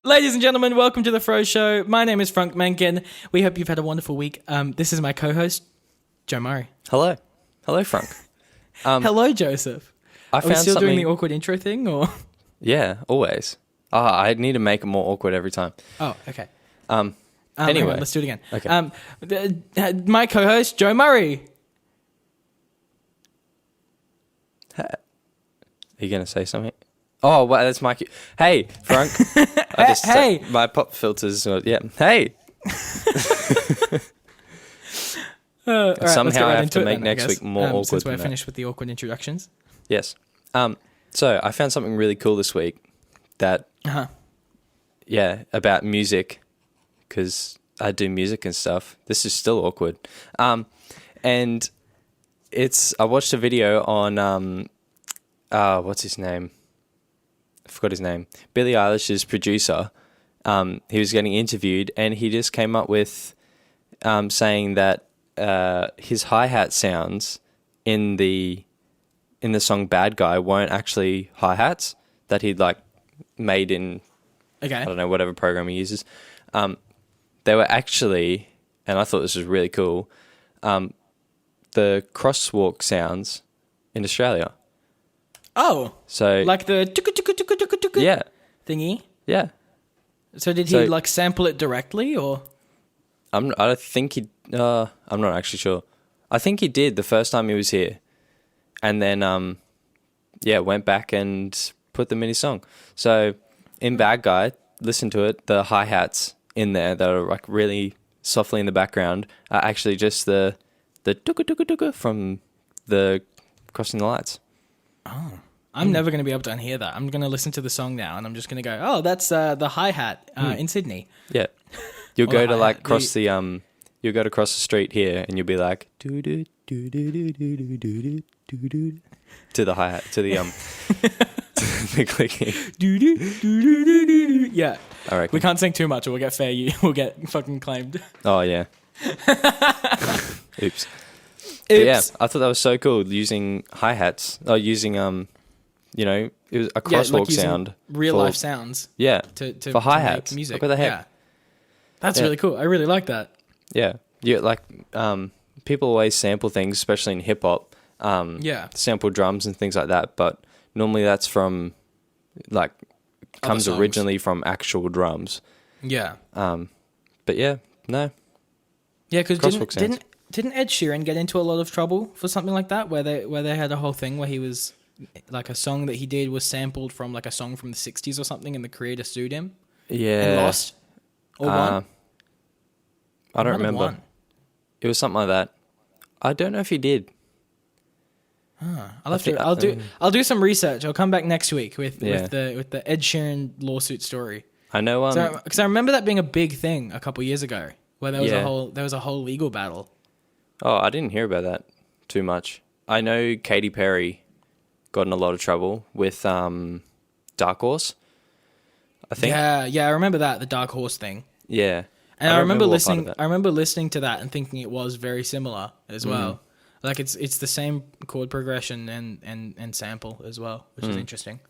Ladies and gentlemen, welcome to the Froe Show. My name is Frank Mencken. We hope you've had a wonderful week. This is my co-host, Joe Murray. Hello. Hello, Frank. Hello, Joseph. I Are we found still something... doing the awkward intro thing, or? Yeah, always. I need to make it more awkward every time. Oh, okay. Anyway. Hang on, let's do it again. Okay. My co-host, Joe Murray. Are you going to say something? Oh, wow, that's my cue. Hey, Frank. Hey. My pop filters. Yeah. Hey. All right, Somehow I have into to it make then, next week more awkward since we're than that. finished with the awkward introductions. Yes. So I found something really cool this week that, about music, because I do music and stuff. This is still awkward. And I watched a video on, what's his name? I forgot his name. Billie Eilish's producer. He was getting interviewed and he just came up with saying that his hi-hat sounds in the song Bad Guy weren't actually hi-hats that he'd made in, I don't know, whatever program he uses. They were actually, and I thought this was really cool, the crosswalk sounds in Australia. Oh, so like the yeah thingy. Yeah. So did he sample it directly, or? I think he. I'm not actually sure. I think he did the first time he was here, and then went back and put them in his song. So in Bad Guy, listen to it. The hi hats in there that are really softly in the background are actually just the tuka from the Crossing the Lights. Oh. I'm never going to be able to unhear that. I'm going to listen to the song now, and I'm just going to go, oh, that's the hi-hat in Sydney. Yeah. You'll go to cross the you'll go to cross the street here, and you'll be like to the hi-hat, to the to the clicking. Yeah. All right. We can't sing too much, or we'll get we'll get fucking claimed. Oh yeah. Oops. But yeah, I thought that was so cool using hi-hats. Using it was a crosswalk sound. Real life sounds. Yeah. To for hi-hats. Music. Look what the heck. Yeah. That's really cool. I really like that. Yeah. People always sample things, especially in hip hop. Sample drums and things like that, but normally that's from comes originally from actual drums. Yeah. But yeah, no. Yeah, because didn't Ed Sheeran get into a lot of trouble for something like that, where they had a whole thing where he was a song that he did was sampled from a song from the 60s or something, and the creator sued him? Yeah. And lost? Or won? I don't remember. It was something like that. I don't know if he did. I'll do some research. I'll come back next week with the Ed Sheeran lawsuit story. I know because I remember that being a big thing a couple years ago, where there was a whole legal battle. Oh, I didn't hear about that too much. I know Katy Perry got in a lot of trouble with Dark Horse, I think. Yeah, I remember that, the Dark Horse thing. Yeah. And I remember listening to that and thinking it was very similar as well. It's the same chord progression and sample as well, which is interesting.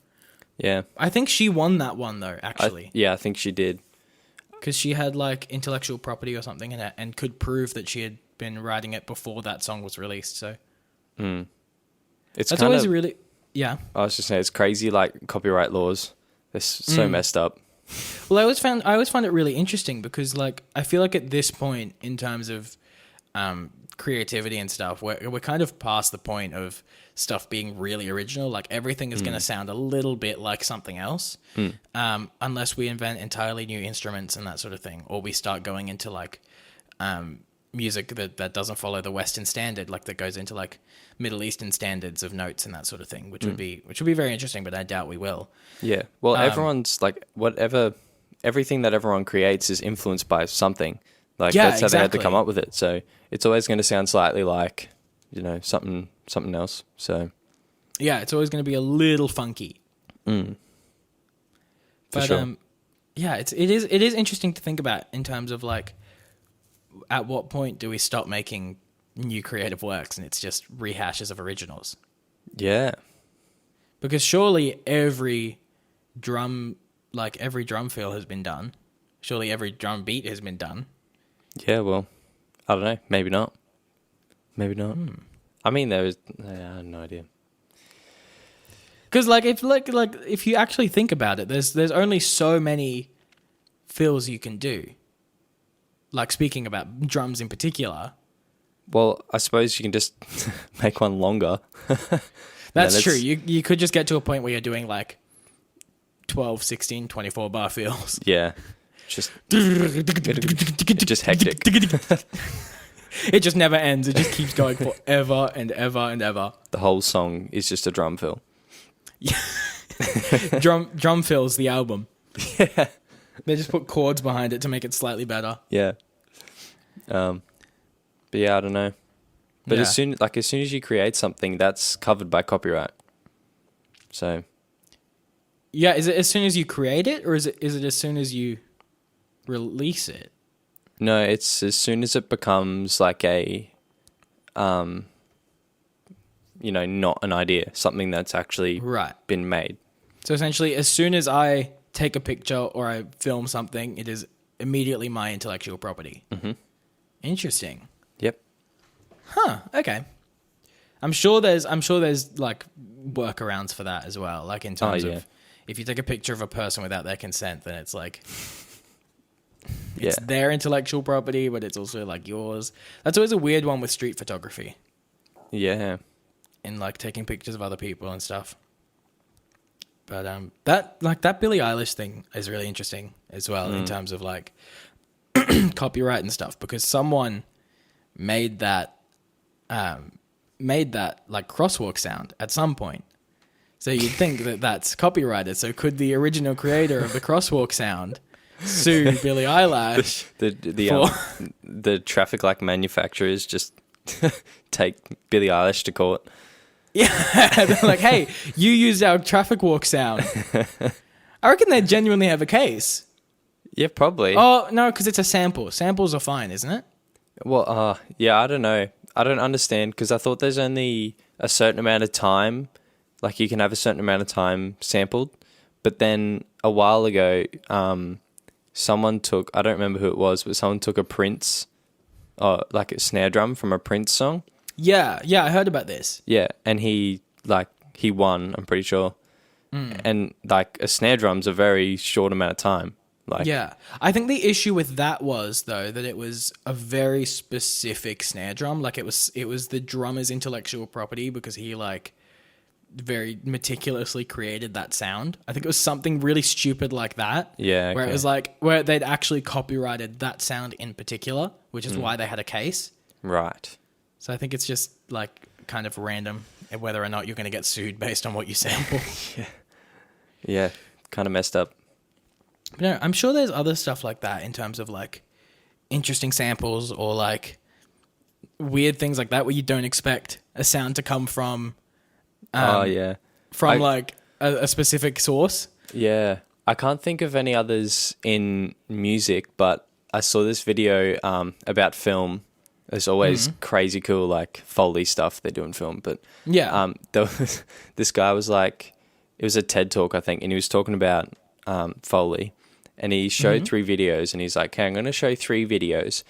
Yeah. I think she won that one though, actually. I think she did. Because she had intellectual property or something in it and could prove that she had been writing it before that song was released. So It's that's always really I was just saying, it's crazy, copyright laws. They're so messed up. Well, I always find it really interesting because I feel like at this point in terms of creativity and stuff, we're kind of past the point of stuff being really original. Everything is going to sound a little bit like something else, unless we invent entirely new instruments and that sort of thing, or we start going into music that doesn't follow the Western standard, that goes into Middle Eastern standards of notes and that sort of thing, which would be very interesting, but I doubt we will. Yeah. Well, everyone's everything that everyone creates is influenced by something. That's how they had to come up with it. So it's always going to sound slightly something else. So yeah, it's always going to be a little funky. For sure. It is interesting to think about in terms of at what point do we stop making new creative works and it's just rehashes of originals? Yeah. Because surely every drum like every drum fill has been done. Surely every drum beat has been done. Yeah, well, I don't know. Maybe not. Maybe not. I mean, I have no idea. Because if you actually think about it, there's only so many fills you can do. Like, speaking about drums in particular. Well, I suppose you can just make one longer. That's true. You could just get to a point where you're doing like 12, 16, 24 bar fills. Yeah. Just hectic. It just never ends. It just keeps going forever and ever and ever. The whole song is just a drum fill. Drum fills the album. Yeah. They just put chords behind it to make it slightly better. Yeah. But yeah, I don't know. But as soon as you create something, that's covered by copyright. So. Yeah, is it as soon as you create it, or is it as soon as you release it? No, it's as soon as it becomes like a, not an idea, something that's actually been made. So essentially, as soon as I take a picture or I film something, it is immediately my intellectual property. Mm-hmm. Interesting. Yep. Huh. Okay. I'm sure there's like workarounds for that as well. Like in terms of if you take a picture of a person without their consent, then it's like it's their intellectual property, but it's also like yours. That's always a weird one with street photography. Yeah. And like taking pictures of other people and stuff. But that Billie Eilish thing is really interesting as well in terms of like copyright and stuff, because someone made that like crosswalk sound at some point. So you'd think that that's copyrighted. So could the original creator of the crosswalk sound sue Billie Eilish? The traffic light manufacturers just take Billie Eilish to court. Yeah, they're like, hey, you used our traffic walk sound. I reckon they genuinely have a case. Yeah, probably. Oh, no, because it's a sample. Samples are fine, isn't it? Well, yeah, I don't know. I don't understand, because I thought there's only a certain amount of time, like you can have a certain amount of time sampled. But then a while ago, someone took, I don't remember who it was, but someone took a Prince, like a snare drum from a Prince song. Yeah, I heard about this. Yeah, and he won, I'm pretty sure. And like a snare drum's a very short amount of time. Yeah, I think the issue with that was though that it was a very specific snare drum. Like it was the drummer's intellectual property because he like very meticulously created that sound. I think it was something really stupid like that. Yeah, where it was like where they'd actually copyrighted that sound in particular, which is why they had a case. Right. So I think it's just like kind of random whether or not you're going to get sued based on what you sample. Yeah, kind of messed up. But no, I'm sure there's other stuff like that in terms of like interesting samples or like weird things like that where you don't expect a sound to come from. From like a specific source. Yeah, I can't think of any others in music, but I saw this video about film. There's always crazy cool like Foley stuff they do in film, but this guy was like, it was a TED talk I think, and he was talking about Foley, and he showed 3 videos, and he's like, "Okay, I'm going to show 3 videos,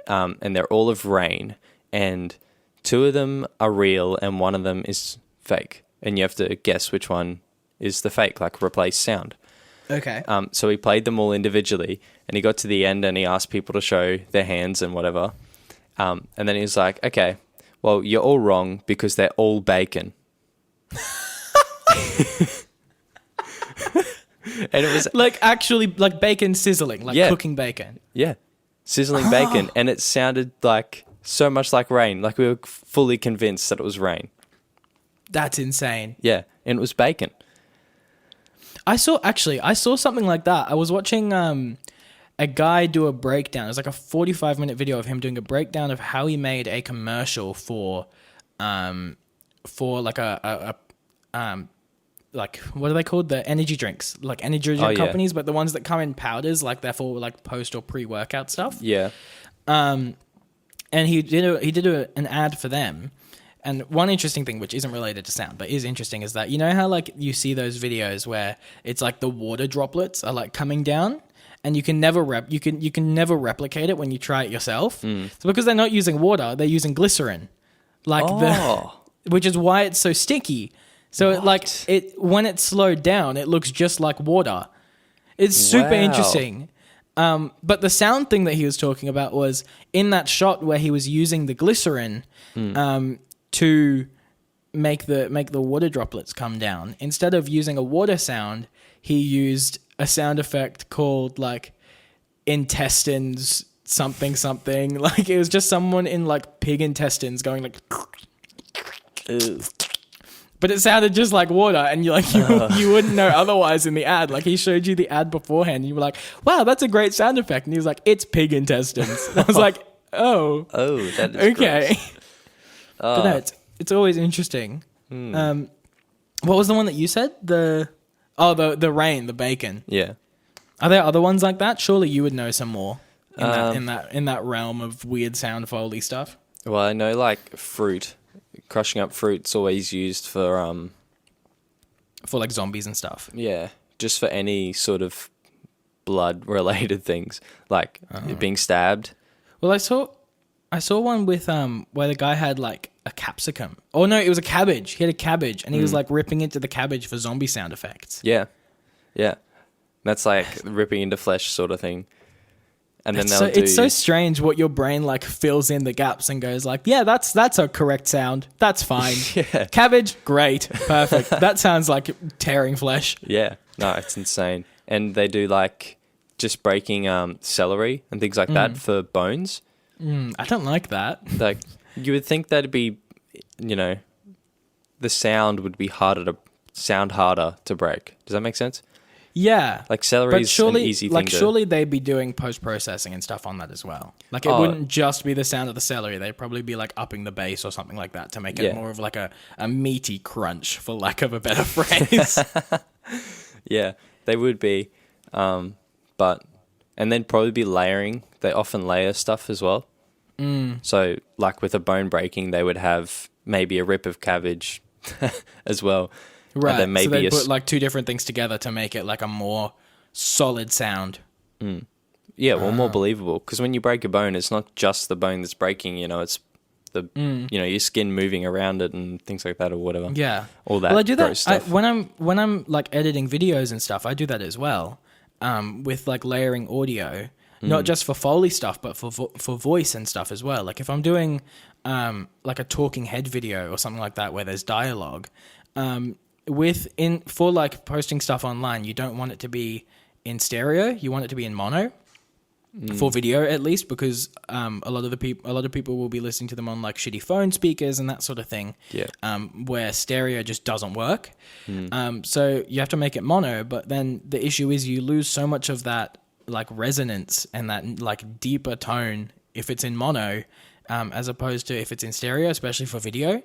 and they're all of rain, and 2 of them are real, and 1 of them is fake, and you have to guess which one is the fake, like replace sound." Okay. So he played them all individually, and he got to the end, and he asked people to show their hands and whatever. And then he was like, "Okay, well, you're all wrong because they're all bacon." And it was like actually like bacon sizzling, like cooking bacon. Yeah, sizzling bacon, and it sounded like so much like rain. Like we were fully convinced that it was rain. That's insane. Yeah, and it was bacon. I saw something like that. I was watching a guy do a breakdown. It was like a 45-minute video of him doing a breakdown of how he made a commercial for like a like what are they called? The energy drinks, like energy drink companies, but the ones that come in powders, like they're for like post or pre-workout stuff. Yeah. And he did an ad for them, And one interesting thing, which isn't related to sound, but is interesting, is that you know how like you see those videos where it's like the water droplets are like coming down, and you can never never replicate it when you try it yourself. So because they're not using water, they're using glycerin, like which is why it's so sticky. So when it's slowed down, it looks just like water. It's super interesting. But the sound thing that he was talking about was in that shot where he was using the glycerin to make the water droplets come down. Instead of using a water sound, he used a sound effect called like intestines something. Like it was just someone in like pig intestines going like. Ew. But it sounded just like water, and you wouldn't know otherwise in the ad. Like he showed you the ad beforehand, and you were like, "Wow, that's a great sound effect." And he was like, "It's pig intestines." And I was like, "Oh, that is okay." But no, gross. it's always interesting. What was the one that you said? The rain, the bacon. Yeah. Are there other ones like that? Surely you would know some more in that realm of weird sound Foley stuff. Well, I know like fruit. Crushing up fruit's always used for like zombies and stuff. Yeah, just for any sort of blood related things, like being stabbed. Well, I saw one with where the guy had like a capsicum. Oh no, it was a cabbage. He had a cabbage, and he was like ripping into the cabbage for zombie sound effects. Yeah. That's like ripping into flesh sort of thing. And then it's so strange what your brain like fills in the gaps and goes like, yeah, that's a correct sound. That's fine. Yeah. Cabbage, great, perfect. That sounds like tearing flesh. Yeah, no, it's insane. And they do like just breaking celery and things like that for bones. I don't like that. Like you would think that'd be, the sound would be harder to break. Does that make sense? Yeah, like celery is an easy thing. Surely they'd be doing post processing and stuff on that as well. Like it wouldn't just be the sound of the celery. They'd probably be like upping the bass or something like that to make it more of like a meaty crunch, for lack of a better phrase. Yeah, they would be, and then probably be layering. They often layer stuff as well. So like with a bone breaking, they would have maybe a rip of cabbage as well. Right, and then maybe so they put like two different things together to make it like a more solid sound. Yeah, well, more believable. Because when you break a bone, it's not just the bone that's breaking. It's the your skin moving around it and things like that or whatever. Yeah, all that. Well, I do that stuff. when I'm like editing videos and stuff. I do that as well. With like layering audio, not just for Foley stuff, but for voice and stuff as well. Like if I'm doing like a talking head video or something like that where there's dialogue. For like posting stuff online, you don't want it to be in stereo. You want it to be in mono for video, at least, because a lot of people will be listening to them on like shitty phone speakers and that sort of thing. Yeah. Where stereo just doesn't work. So you have to make it mono, but then the issue is you lose so much of that like resonance and that like deeper tone if it's in mono, as opposed to if it's in stereo, especially for video.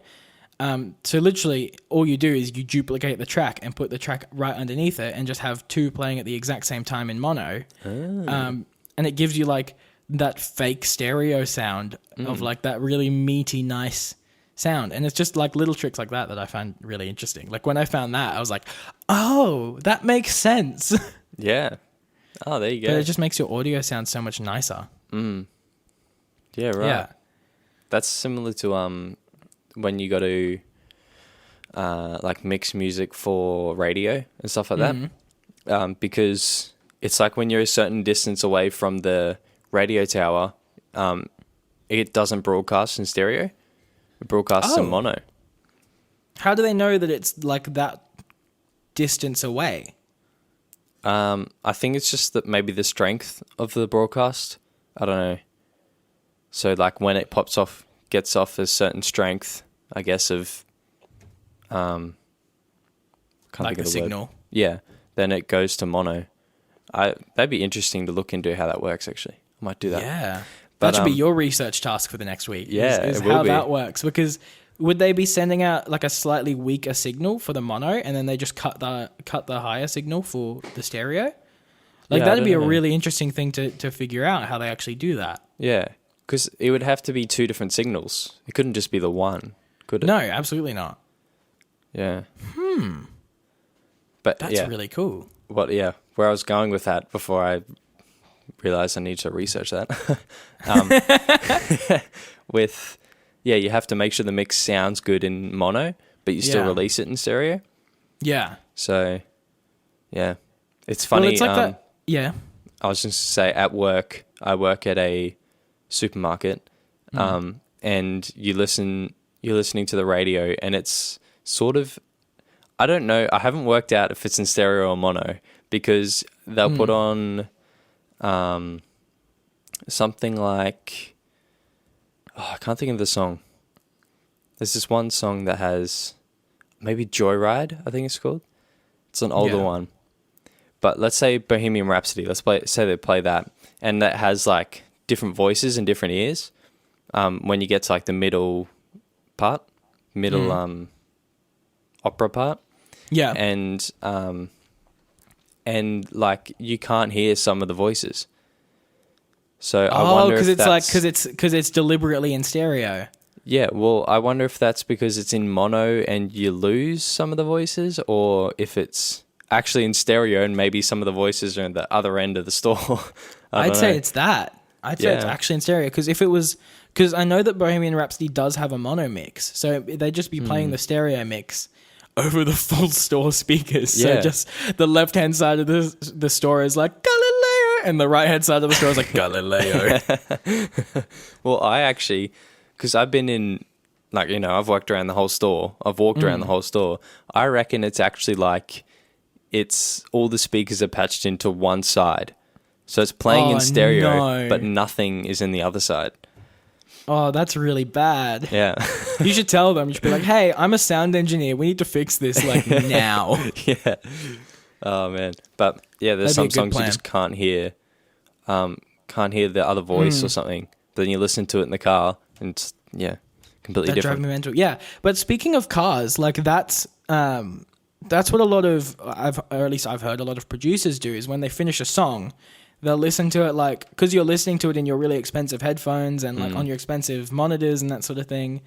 So literally all you do is you duplicate the track and put the track right underneath it and just have two playing at the exact same time in mono. And it gives you like that fake stereo sound of like that really meaty, nice sound. And it's just like little tricks like that I find really interesting. Like when I found that, I was like, oh, that makes sense. Yeah. Oh, there you go. But it just makes your audio sound so much nicer. Yeah, right. Yeah. That's similar to when you got to like mix music for radio and stuff like that, because it's like when you're a certain distance away from the radio tower, it doesn't broadcast in stereo; it broadcasts in mono. How do they know that it's like that distance away? I think it's just that maybe the strength of the broadcast. I don't know. So like when it gets off a certain strength, I guess, of can't like think of the signal. Word. Yeah, then it goes to mono. That'd be interesting to look into how that works. Actually, I might do that. Yeah, that should be your research task for the next week. Yeah, is how that works. Because would they be sending out like a slightly weaker signal for the mono, and then they just cut the higher signal for the stereo? Like that'd be a really interesting thing to figure out how they actually do that. Yeah, because it would have to be two different signals. It couldn't just be the one. could it? No, absolutely not. Yeah. But That's really cool. Where I was going with that before I realized I need to research that. You have to make sure the mix sounds good in mono, but you still release it in stereo. Yeah. So, yeah. It's funny. Well, it's like that. Yeah. I was just to say, at work, I work at a supermarket, and you're listening to the radio, and it's sort of, I don't know, I haven't worked out if it's in stereo or mono, because they'll put on something like, I can't think of the song. There's this one song that has, maybe Joyride, I think it's called. It's an older one. But let's say Bohemian Rhapsody. Say they play that, and that has like different voices and different ears. When you get to like the middle opera part, and like you can't hear some of the voices. So I wonder if because it's deliberately in stereo. Yeah, well, I wonder if that's because it's in mono and you lose some of the voices, or if it's actually in stereo and maybe some of the voices are at the other end of the store. I'd say it's that. I'd say it's actually in stereo, because I know that Bohemian Rhapsody does have a mono mix, so they'd just be playing the stereo mix over the full store speakers. So just the left hand side of the store is like Galileo, and the right hand side of the store is like Galileo. Well, I actually, because I've been in, like, you know, I've worked around the whole store. I've walked around the whole store. I reckon it's actually like, it's all the speakers are patched into one side. So it's playing in stereo, but nothing is in the other side. Oh, that's really bad. Yeah. You should tell them. You should be like, hey, I'm a sound engineer. We need to fix this like now. Yeah. Oh, man. But yeah, there's some songs you just can't hear the other voice or something. But then you listen to it in the car and it's, completely different. Drive me mental. Yeah. But speaking of cars, like that's what a lot of, I've heard a lot of producers do, is when they finish a song, they'll listen to it like, because you're listening to it in your really expensive headphones and like on your expensive monitors and that sort of thing.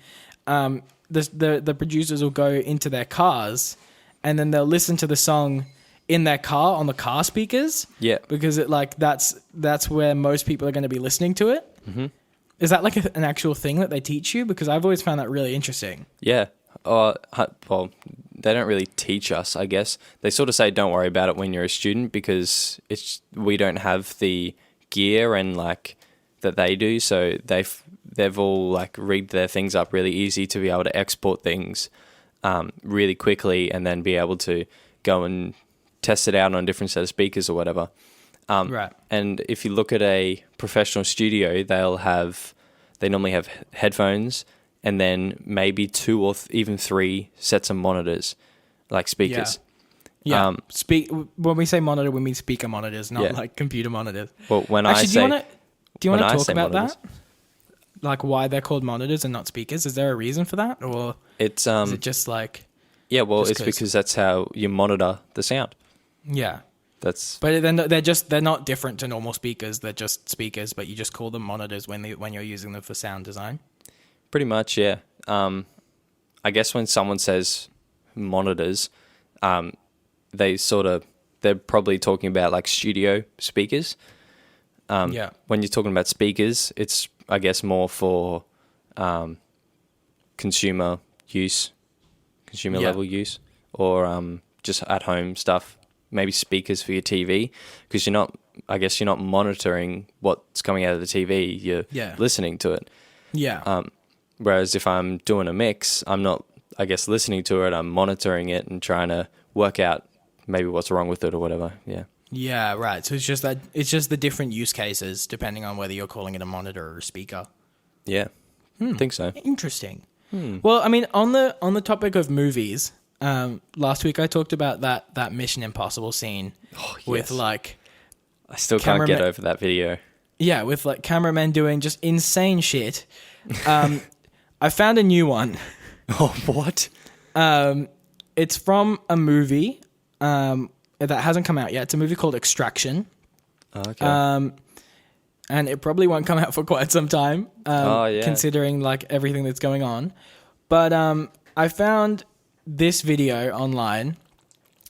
The producers will go into their cars and then they'll listen to the song in their car on the car speakers. Yeah. Because it like that's where most people are going to be listening to it. Mm-hmm. Is that like an actual thing that they teach you? Because I've always found that really interesting. Yeah. Well, they don't really teach us, I guess. They sort of say don't worry about it when you're a student, because we don't have the gear and like that they do. So they've all like rigged their things up really easy to be able to export things really quickly and then be able to go and test it out on a different set of speakers or whatever. Right. And if you look at a professional studio, they normally have headphones and then maybe 2 or even 3 sets of monitors, like speakers. Yeah. When we say monitor, we mean speaker monitors, not like computer monitors. Well, do you want to talk about that? Like why they're called monitors and not speakers? Is there a reason for that, or is it just like? Yeah, well, it's because that's how you monitor the sound. Yeah. But then they're not different to normal speakers. They're just speakers, but you just call them monitors when you're using them for sound design. Pretty much, yeah. I guess when someone says monitors, they're probably talking about like studio speakers. When you're talking about speakers, it's, I guess, more for consumer level use, or just at home stuff. Maybe speakers for your TV, because you're not monitoring what's coming out of the TV. You're listening to it. Yeah. Whereas if I'm doing a mix, I'm not, I guess, listening to it. I'm monitoring it and trying to work out maybe what's wrong with it or whatever. Yeah. Yeah, right. So it's just the different use cases depending on whether you're calling it a monitor or a speaker. Yeah. I think so. Interesting. Well, I mean, on the topic of movies, last week I talked about that Mission Impossible scene with like, I still can't get over that video. Yeah, with like cameramen doing just insane shit. I found a new one. Oh, what? It's from a movie that hasn't come out yet. It's a movie called Extraction. Okay. And it probably won't come out for quite some time, considering like everything that's going on. But I found this video online,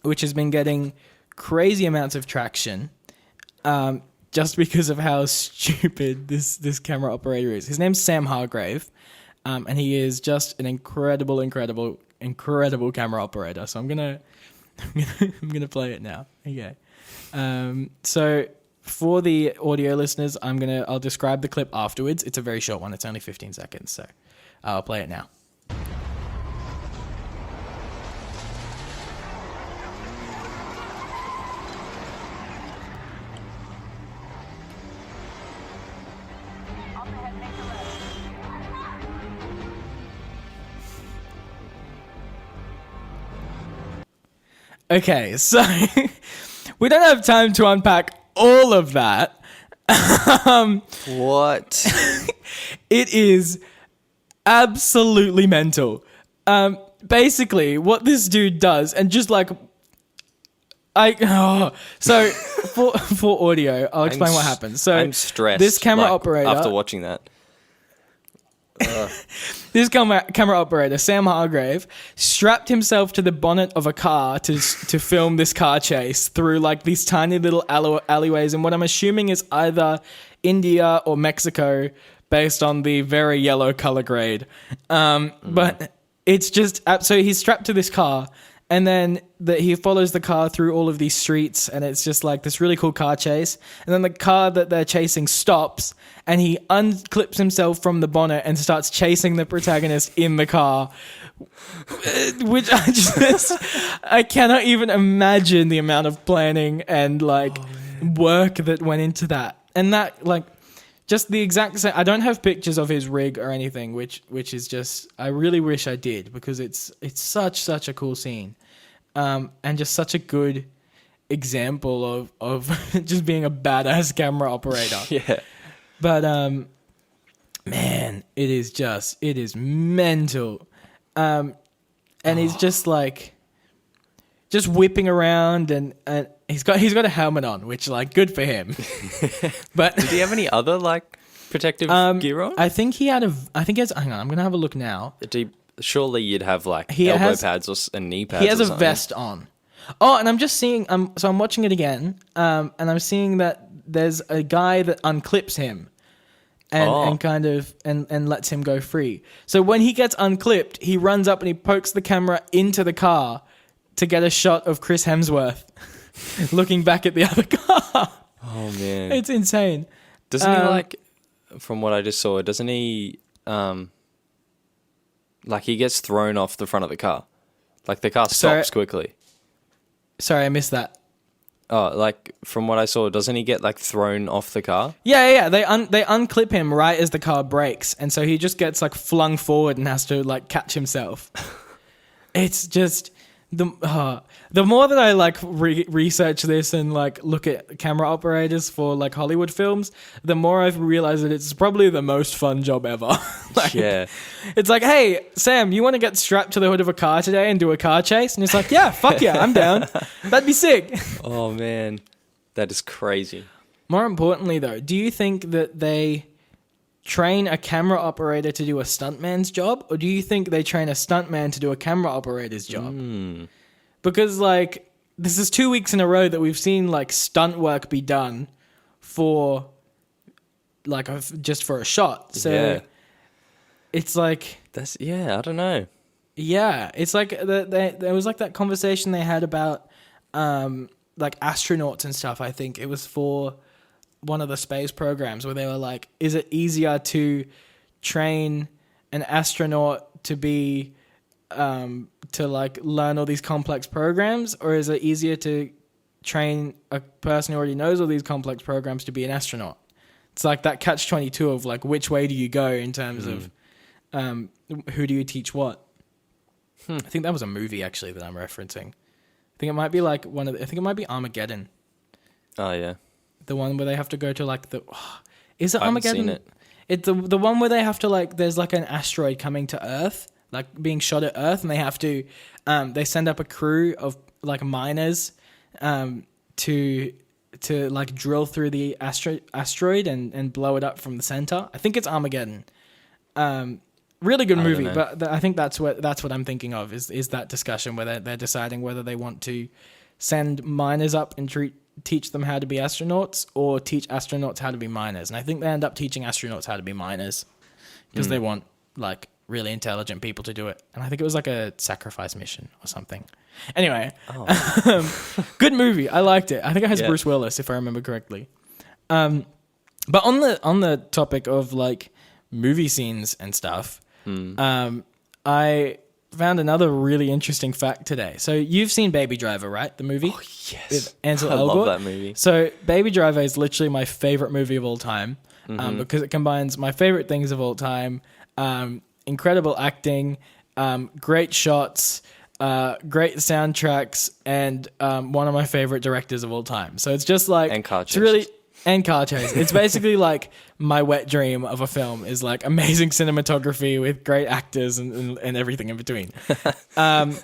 which has been getting crazy amounts of traction, just because of how stupid this camera operator is. His name's Sam Hargrave, and he is just an incredible camera operator. So I'm gonna play it now. Okay. So for the audio listeners, I'll describe the clip afterwards. It's a very short one. It's only 15 seconds, so I'll play it now. Okay, so we don't have time to unpack all of that. What? It is absolutely mental. Basically, what this dude does, and just like, so for audio, I'll explain what happens. So I'm stressed. This camera operator, after watching that. This camera operator, Sam Hargrave, strapped himself to the bonnet of a car to film this car chase through like these tiny little alleyways in what I'm assuming is either India or Mexico, based on the very yellow color grade. But it's just so he's strapped to this car, and then he follows the car through all of these streets, and it's just like this really cool car chase. And then the car that they're chasing stops, and he unclips himself from the bonnet and starts chasing the protagonist in the car, which I cannot even imagine the amount of planning and like work that went into that. And that like just the exact same. I don't have pictures of his rig or anything, which is just, I really wish I did, because it's such a cool scene, and just such a good example of just being a badass camera operator. Yeah. But man, it is mental, and he's just like just whipping around, and he's got a helmet on, which like good for him. But did he have any other like protective gear on? I think he has. Hang on, I'm gonna have a look now. Surely you'd have like elbow pads and knee pads. He has or a something. vest on. Oh, and I'm just seeing. So I'm watching it again, and I'm seeing that there's a guy that unclips him, and kind of and lets him go free. So when he gets unclipped, he runs up and he pokes the camera into the car to get a shot of Chris Hemsworth looking back at the other car. Oh man, it's insane. Doesn't he like? From what I just saw, doesn't he? Like he gets thrown off the front of the car, like the car stops quickly. Sorry, I missed that. Oh, like from what I saw, doesn't he get like thrown off the car? Yeah. They unclip him right as the car brakes, and so he just gets like flung forward and has to like catch himself. It's just the more that I like research this and like look at camera operators for like Hollywood films, the more I've realized that it's probably the most fun job ever. Like, yeah. It's like, hey, Sam, you want to get strapped to the hood of a car today and do a car chase? And it's like, yeah, fuck yeah, I'm down. That'd be sick. Oh man, that is crazy. More importantly though, do you think that they train a camera operator to do a stuntman's job, or do you think they train a stuntman to do a camera operator's job? Because like this is 2 weeks in a row that we've seen like stunt work be done for like just for a shot. So it's like I don't know. Yeah, it's like there was like that conversation they had about like astronauts and stuff. I think it was for one of the space programs where they were like, is it easier to train an astronaut to be to like learn all these complex programs, or is it easier to train a person who already knows all these complex programs to be an astronaut? It's like that catch-22 of like, which way do you go in terms of who do you teach what? I think that was a movie actually that I'm referencing. I think it might be like I think it might be Armageddon. Oh yeah. The one where they have to go to like is it I haven't Armageddon? seen it. It's the one where they have to like, there's like an asteroid coming to Earth, like being shot at Earth, and they have to, they send up a crew of like miners, to like drill through the asteroid and blow it up from the center. I think it's Armageddon. Really good I don't movie, know. but I think that's what I'm thinking of is that discussion where they're deciding whether they want to send miners up and teach them how to be astronauts or teach astronauts how to be miners. And I think they end up teaching astronauts how to be miners because they want like really intelligent people to do it. And I think it was like a sacrifice mission or something. Anyway, good movie. I liked it. I think it has Bruce Willis, if I remember correctly. But on the topic of like movie scenes and stuff, I found another really interesting fact today. So you've seen Baby Driver, right? The movie? Oh, yes. With Ansel I Elgort. love that movie. So Baby Driver is literally my favorite movie of all time because it combines my favorite things of all time, incredible acting, great shots, great soundtracks, and one of my favorite directors of all time. So it's just like... And car it's really chases. And car chase. It's basically like my wet dream of a film is like amazing cinematography with great actors and everything in between. But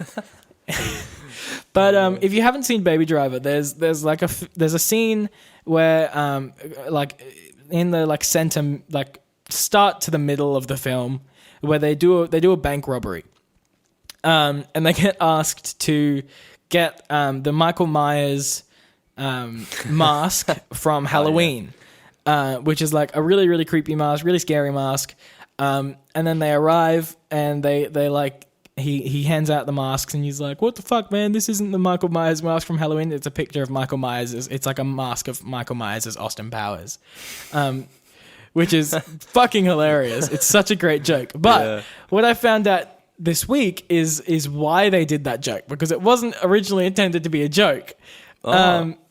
if you haven't seen Baby Driver, there's a scene where like in the like center like start to the middle of the film where they do a bank robbery, and they get asked to get the Michael Myers mask from Halloween, which is like a really, really creepy mask, really scary mask. And then they arrive and they like, he hands out the masks and he's like, what the fuck, man? This isn't the Michael Myers mask from Halloween. It's a picture of Michael Myers. It's like a mask of Michael Myers as Austin Powers, which is fucking hilarious. It's such a great joke. But what I found out this week is why they did that joke, because it wasn't originally intended to be a joke.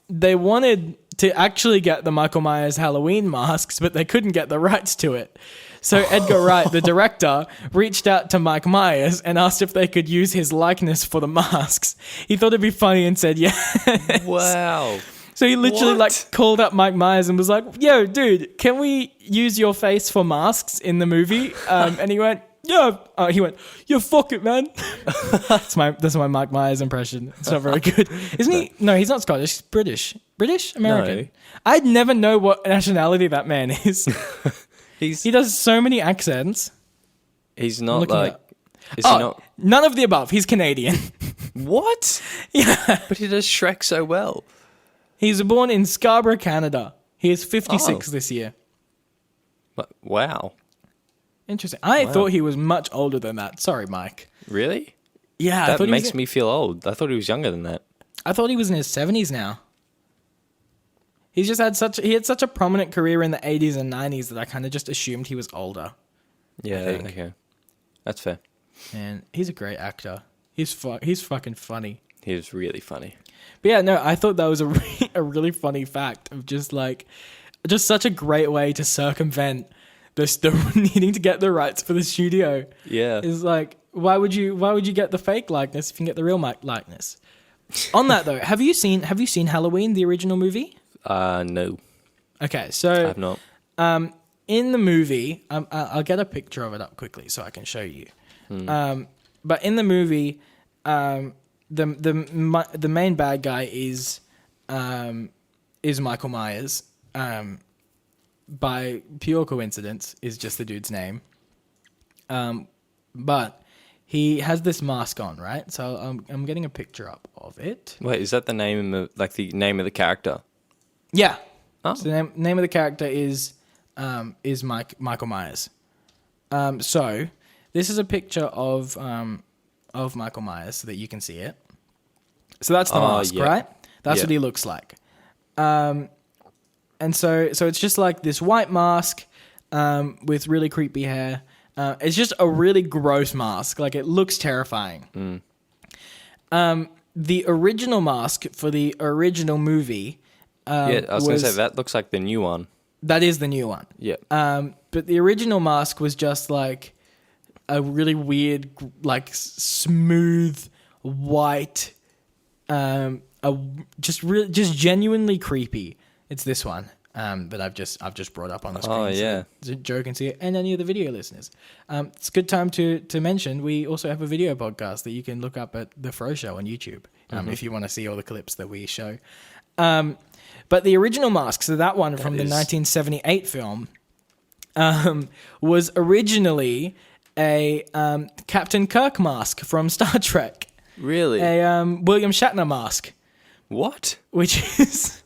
They wanted to actually get the Michael Myers Halloween masks, but they couldn't get the rights to it. So Edgar Wright, the director, reached out to Mike Myers and asked if they could use his likeness for the masks. He thought it'd be funny and said yes. Wow. So he literally like called up Mike Myers and was like, yo, dude, can we use your face for masks in the movie? And he went, yeah. He went, yeah, fuck it, man. That's my Mike Myers impression. It's not very good. Isn't he? No, he's not Scottish. He's British. British? American? No. I'd never know what nationality that man is. He does so many accents. He's not Looking like... up. Is he not... None of the above. He's Canadian. What? Yeah. But he does Shrek so well. He's born in Scarborough, Canada. He is 56 this year. Wow. Interesting. I thought he was much older than that. Sorry, Mike. Really? Yeah. That makes me feel old. I thought he was younger than that. I thought he was in his 70s now. He's just had such a prominent career in the 80s and 90s that I kind of just assumed he was older. Yeah, okay. That's fair. And he's a great actor. He's fucking funny. He was really funny. But yeah, no, I thought that was a really funny fact of just such a great way to circumvent the needing to get the rights for the studio. Yeah. Is like, why would you get the fake likeness if you can get the real likeness? On that though, have you seen Halloween, the original movie? No. Okay, so I have not. In the movie, I'll get a picture of it up quickly so I can show you. But in the movie, the main bad guy is Michael Myers. By pure coincidence, is just the dude's name. But he has this mask on, right? So I'm getting a picture up of it. Wait, is that the name of the name of the character? Yeah. Oh. So the name of the character is Michael Myers. So this is a picture of Michael Myers so that you can see it. So that's the mask, right? That's what he looks like. And so it's just like this white mask with really creepy hair. It's just a really gross mask. Like, it looks terrifying. The original mask for the original movie... I was going to say, that looks like the new one. That is the new one. Yeah. But the original mask was just like a really weird, like smooth, white, just genuinely creepy. It's this one that I've just brought up on the screen. Oh, yeah. So Joe can see it, and any of the video listeners. It's a good time to mention we also have a video podcast that you can look up at the Froe Show on YouTube if you want to see all the clips that we show. But the original mask, so that one from the 1978 film, was originally a Captain Kirk mask from Star Trek, Really? a William Shatner mask, What? which is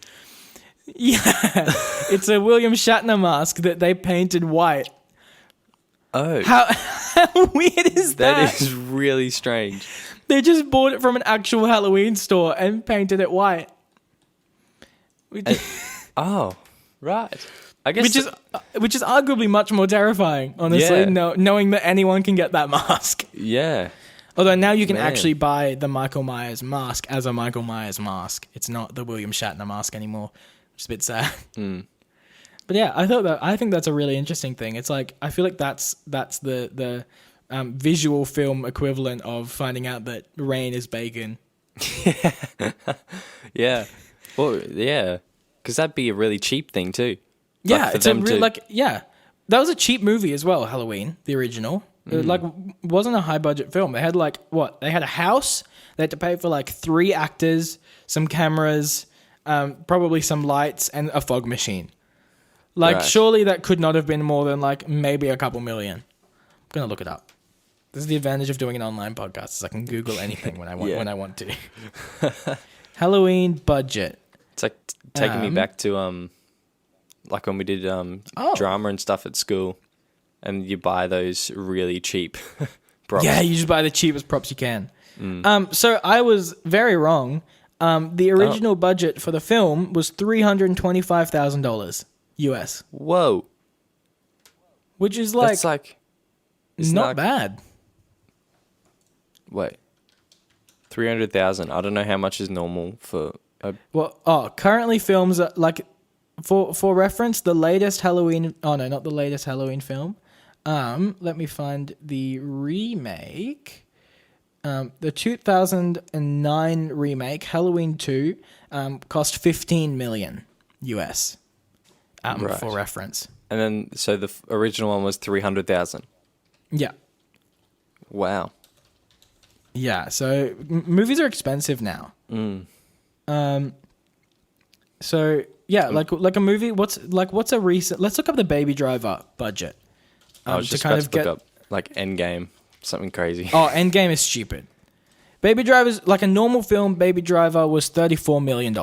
it's a William Shatner mask that they painted white. Oh. How weird is that? That is really strange. They just bought it from an actual Halloween store and painted it white. Oh, right. I guess Which is arguably much more terrifying, honestly, Yeah. knowing that anyone can get that mask. yeah. Although now you can Man. actually buy the Michael Myers mask as a Michael Myers mask. It's not the William Shatner mask anymore, which is a bit sad. But yeah, I think that's a really interesting thing. It's like I feel like that's the visual film equivalent of finding out that rain is bacon. Yeah. Well, yeah. Because that'd be a really cheap thing too. Yeah, for it's a them real to- that was a cheap movie as well. Halloween, the original, it wasn't a high budget film. They had They had a house. They had to pay for 3 actors, some cameras, probably some lights, and a fog machine. Right. Surely that could not have been more than maybe a couple million. I'm gonna look it up. This is the advantage of doing an online podcast. Is I can Google anything when I want Yeah. when I want to. Halloween budget. It's like taking me back to like when we did drama and stuff at school, and you buy those really cheap props. Yeah, you just buy the cheapest props you can. So I was very wrong. The original budget for the film was $325,000 US, Whoa. which is That's like it's not bad. Wait. 300,000. I don't know how much is normal for a Well, currently films are for reference, the latest Halloween. Oh no, not the latest Halloween film. Let me find the remake. The 2009 remake, Halloween 2, cost 15 million US. Right. For reference. And then so the original one was 300,000. Yeah. Wow. Yeah, so movies are expensive now. So yeah, like a movie. What's a recent? Let's look up the Baby Driver budget. I was just about to look up Endgame, something crazy. Oh, Endgame is stupid. Baby Driver's a normal film. Baby Driver was $34 million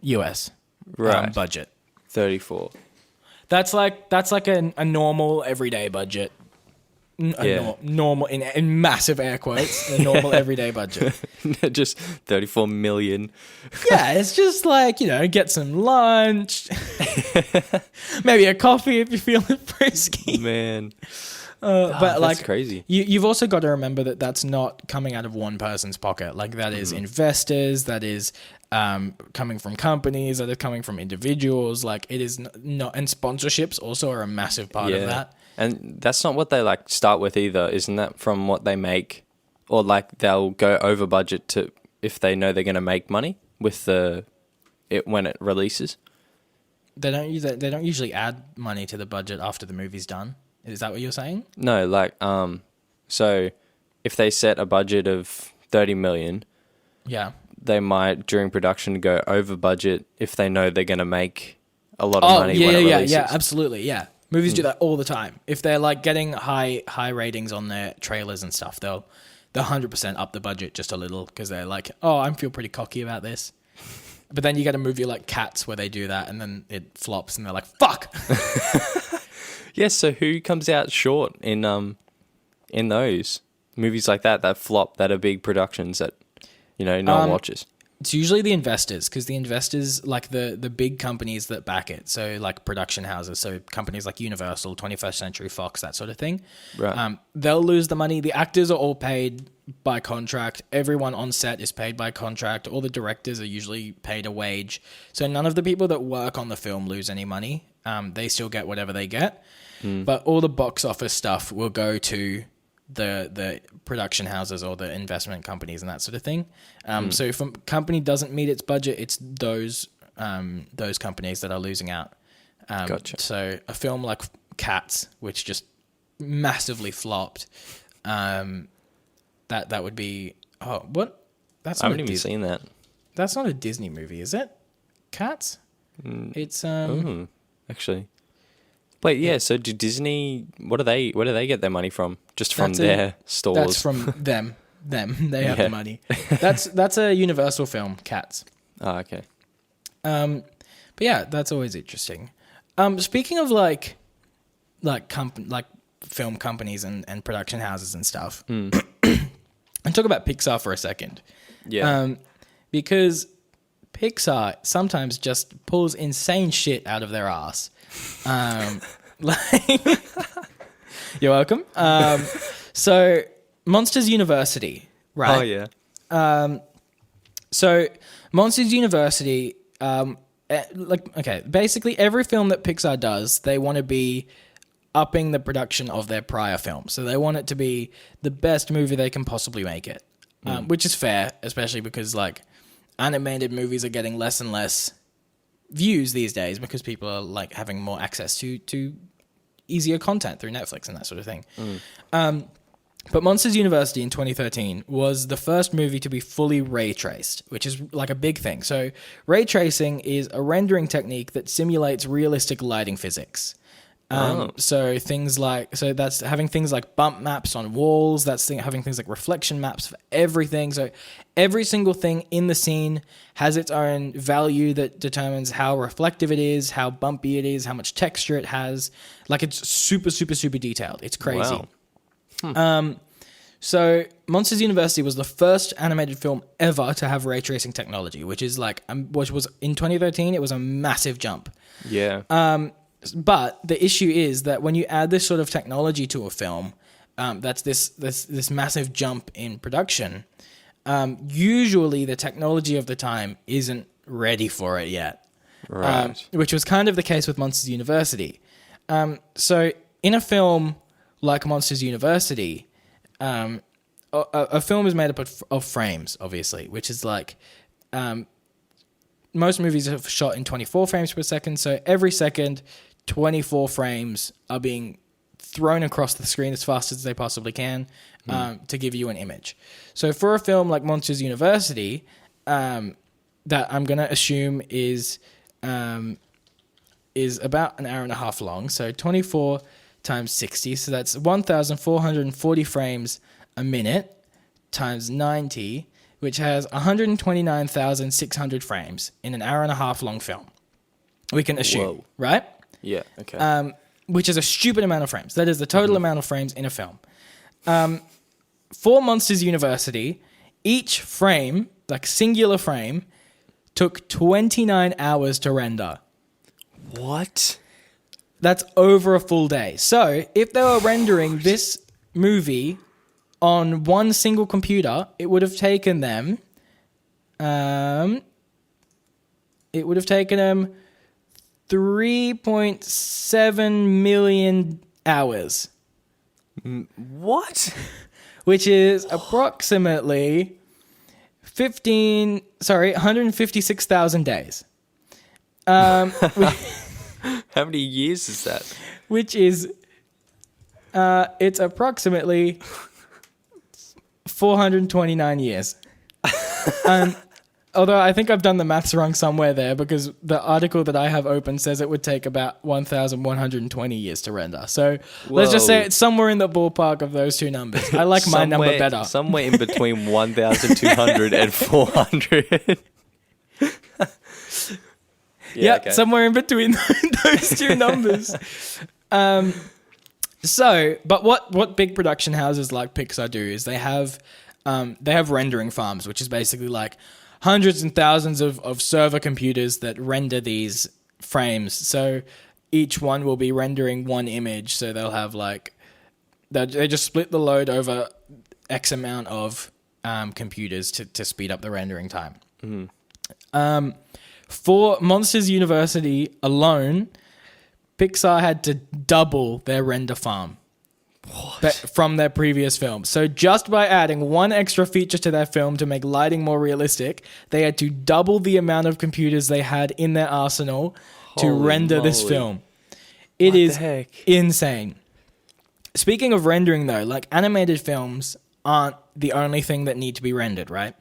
US Right. budget. 34. That's like a normal everyday budget. Normal in massive air quotes. A normal everyday budget. Just 34 million. Yeah, it's just get some lunch, maybe a coffee if you're feeling frisky. Man. But that's crazy. You've also got to remember that that's not coming out of one person's pocket. That is investors. That is coming from companies. That is coming from individuals. It is not, and sponsorships also are a massive part of that. And that's not what they start with either. Isn't that from what they make, or they'll go over budget to if they know they're going to make money with when it releases. They don't usually add money to the budget after the movie's done. Is that what you're saying? No, so if they set a budget of 30 million, Yeah. they might during production go over budget if they know they're going to make a lot of money when it releases. Yeah, absolutely, yeah. Movies do that all the time. If they're getting high ratings on their trailers and stuff, they'll 100% up the budget just a little because they're I feel pretty cocky about this. But then you get a movie like Cats where they do that and then it flops and they're like, fuck. Yeah, so who comes out short in those movies like that flop, that are big productions that no one watches? It's usually the investors, because the investors, the big companies that back it, so production houses, so companies like Universal, 21st Century Fox, that sort of thing. Right. They'll lose the money. The actors are all paid by contract. Everyone on set is paid by contract. All the directors are usually paid a wage. So none of the people that work on the film lose any money. They still get whatever they get. But all the box office stuff will go to the production houses or the investment companies and that sort of thing. So if a company doesn't meet its budget, it's those companies that are losing out. Gotcha. So a film like Cats, which just massively flopped, that would be what? That's I haven't even seen that. That's not a Disney movie, is it? Cats? It's Actually. Wait, yeah. So do Disney? Where do they get their money from? Just from their stores. That's from them. They have the money. That's a Universal film, Cats. Oh, okay. But yeah, that's always interesting. Speaking of like film companies and production houses and stuff, and talk about Pixar for a second. Yeah. Because Pixar sometimes just pulls insane shit out of their ass. Like, you're welcome. So Monsters University, right? Oh yeah. So Monsters University, basically every film that Pixar does, they want to be upping the production of their prior film. So they want it to be the best movie they can possibly make it, which is fair, especially because like animated movies are getting less and less views these days because people are like having more access to easier content through Netflix and that sort of thing. But Monsters University in 2013 was the first movie to be fully ray traced, which is like a big thing. So ray tracing is a rendering technique that simulates realistic lighting physics. So that's having things like bump maps on walls. That's having things like reflection maps for everything. So every single thing in the scene has its own value that determines how reflective it is, how bumpy it is, how much texture it has. Like it's super, super, super detailed. It's crazy. Wow. So Monsters University was the first animated film ever to have ray tracing technology, which was in 2013. It was a massive jump. Yeah. But the issue is that when you add this sort of technology to a film, that's this massive jump in production. Usually, the technology of the time isn't ready for it yet, Right. Which was kind of the case with Monsters University. So, in a film like Monsters University, a film is made up of frames, obviously, which is like most movies are shot in 24 frames per second. So every second, 24 frames are being thrown across the screen as fast as they possibly can to give you an image. So for a film like Monsters University, that I'm going to assume is about an hour and a half long. So 24 times 60. So that's 1,440 frames a minute times 90, which has 129,600 frames in an hour and a half long film. We can assume, Whoa. right? Yeah. Okay. Which is a stupid amount of frames. That is the total amount of frames in a film. For Monsters University, each frame, like singular frame, took 29 hours to render. What? That's over a full day. So if they were rendering this movie on one single computer, it would have taken them 3.7 million hours. What? Which is approximately 156,000 days. How many years is that? Which is, it's approximately 429 years. Although I think I've done the maths wrong somewhere there because the article that I have open says it would take about 1,120 years to render. So let's just say it's somewhere in the ballpark of those two numbers. I like my number better. Somewhere in between 1,200 and 400. Yeah, okay. somewhere in between those two numbers. But what big production houses like Pixar do is they have rendering farms, which is basically like hundreds and thousands of server computers that render these frames. So each one will be rendering one image. So they'll have they just split the load over X amount of computers to speed up the rendering time. Mm-hmm. For Monsters University alone, Pixar had to double their render farm from their previous film. So just by adding one extra feature to their film to make lighting more realistic, they had to double the amount of computers they had in their arsenal to render this film. It is insane. Speaking of rendering though, like animated films aren't the only thing that need to be rendered, right?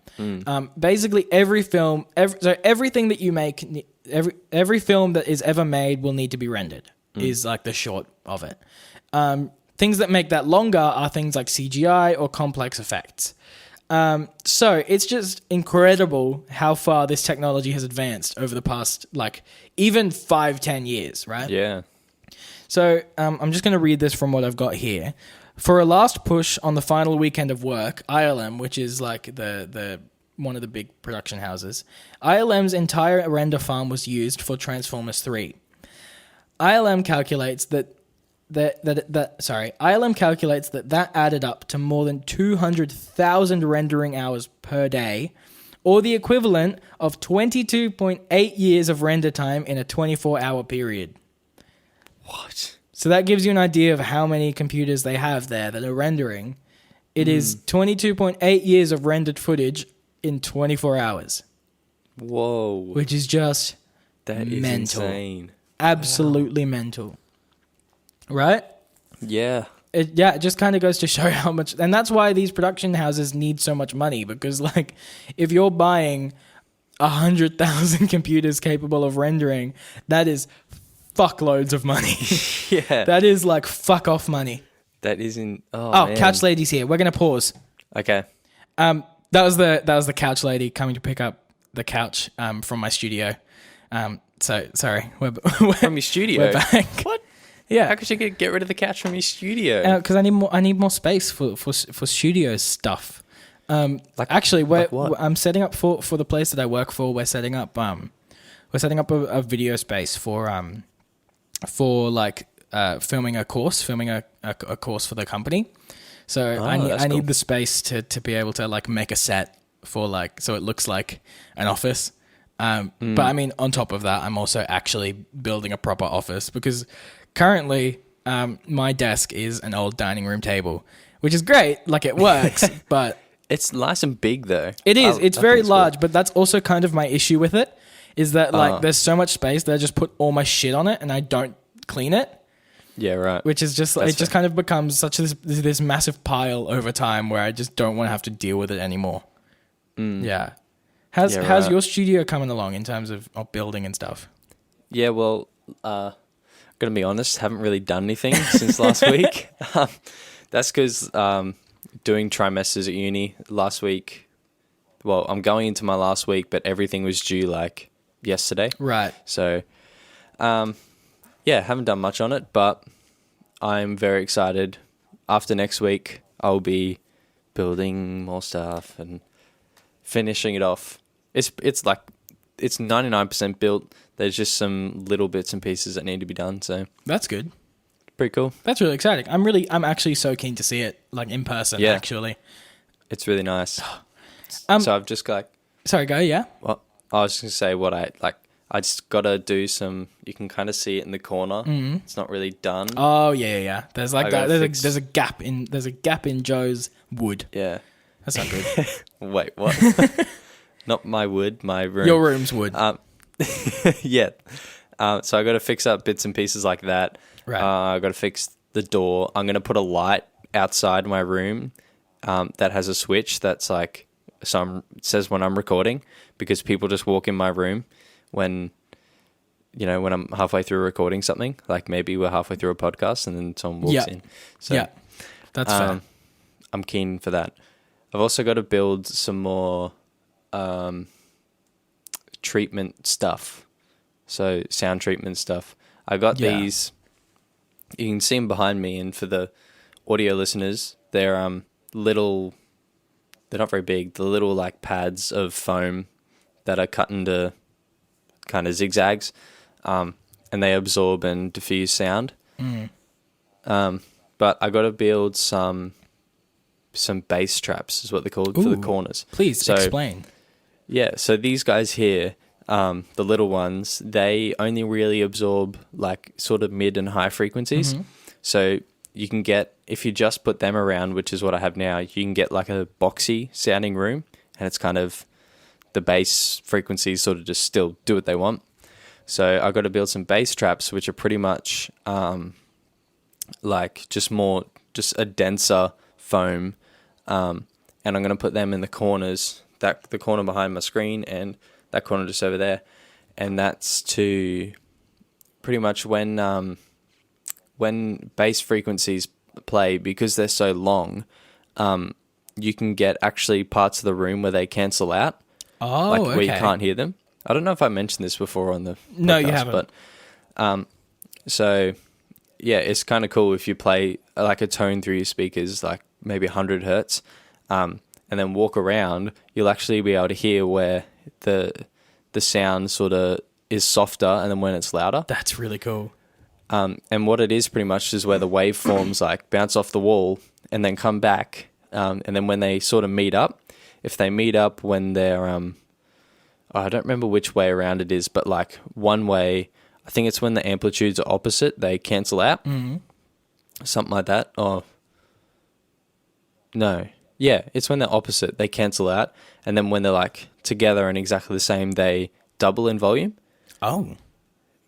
Basically every film, everything that you make, every film that is ever made will need to be rendered is like the short of it. things that make that longer are things like CGI or complex effects. So it's just incredible how far this technology has advanced over the past, like, even 5-10 years, right? Yeah. So I'm just going to read this from what I've got here. For a last push on the final weekend of work, ILM, which is like the one of the big production houses, ILM's entire render farm was used for Transformers 3. ILM calculates that added up to more than 200,000 rendering hours per day, or the equivalent of 22.8 years of render time in a 24-hour period. What? So that gives you an idea of how many computers they have there that are rendering. It is 22.8 years of rendered footage in 24 hours. Whoa. Which is just that is mental. Insane. Absolutely mental. Right? Yeah. It just kind of goes to show how much... And that's why these production houses need so much money. Because, like, if you're buying 100,000 computers capable of rendering, that is fuckloads of money. Yeah. That is, like, fuck off money. That isn't... Oh, man. Couch Lady's here. We're going to pause. Okay. That was the Couch Lady coming to pick up the couch from my studio. So, sorry. We're From your studio? We're back. What? Yeah. How could you get rid of the couch from your studio? Because I need more space for studio stuff. Actually, I'm setting up for the place that I work for. We're setting up a video space for filming a course for the company. So I need the space to be able to like make a set for like so it looks like an office. But I mean, on top of that, I'm also actually building a proper office because currently my desk is an old dining room table, which is great. Like it works, but it's nice and big though. It is. It's very large, but that's also kind of my issue with it is that like there's so much space that I just put all my shit on it and I don't clean it. Yeah, right. Which is just That's it just kind of becomes such this massive pile over time where I just don't want to have to deal with it anymore. Yeah. How's your studio coming along in terms of building and stuff? Yeah, well, gonna be honest, haven't really done anything since last week. That's because doing trimesters at uni last week. Well, I'm going into my last week, but everything was due like yesterday. Right. So, yeah, haven't done much on it, but I'm very excited. After next week, I'll be building more stuff and finishing it off. It's 99% built. There's just some little bits and pieces that need to be done. So that's good. Pretty cool. That's really exciting. I'm actually so keen to see it like in person. Yeah. Actually, it's really nice. So I've just got. Sorry, go. Yeah. Well, I was just gonna say what I like. I just gotta do some. You can kind of see it in the corner. Mm-hmm. It's not really done. Oh yeah. There's like that. There's a gap in Joe's wood. Yeah. That's not good. Wait, what? Not my wood, my room. Your room's wood. Yeah. So I got to fix up bits and pieces like that. Right. yeah, that's fair. I'm keen for that. I've also got to build some more treatment stuff. So sound treatment stuff. I got these, you can see them behind me, and for the audio listeners, they're little, they're not very big, the little like pads of foam that are cut into kind of zigzags, and they absorb and diffuse sound. But I got to build some bass traps is what they're called. Ooh, for the corners. Please explain. Yeah, so these guys here, the little ones, they only really absorb like sort of mid and high frequencies. Mm-hmm. So you can get, if you just put them around, which is what I have now, you can get like a boxy sounding room, and it's kind of the bass frequencies sort of just still do what they want. So I got to build some bass traps, which are pretty much like just a denser foam, and I'm going to put them in the corners, the corner behind my screen and that corner just over there, and that's to pretty much when bass frequencies play, because they're so long, you can get actually parts of the room where they cancel out, Oh, like okay. where you can't hear them. I don't know if I mentioned this before on the podcast, No, you haven't. But so yeah, it's kind of cool if you play like a tone through your speakers, like maybe 100 hertz, and then walk around. You'll actually be able to hear where the sound sort of is softer, and then when it's louder. That's really cool. And what it is pretty much is where the waveforms like bounce off the wall and then come back, and then when they sort of meet up, if they meet up when they're I don't remember which way around it is, but like one way, I think it's when the amplitudes are opposite, they cancel out. Mm-hmm. Something like that. Or no. Yeah, it's when they're opposite, they cancel out. And then when they're like together and exactly the same, they double in volume. Oh.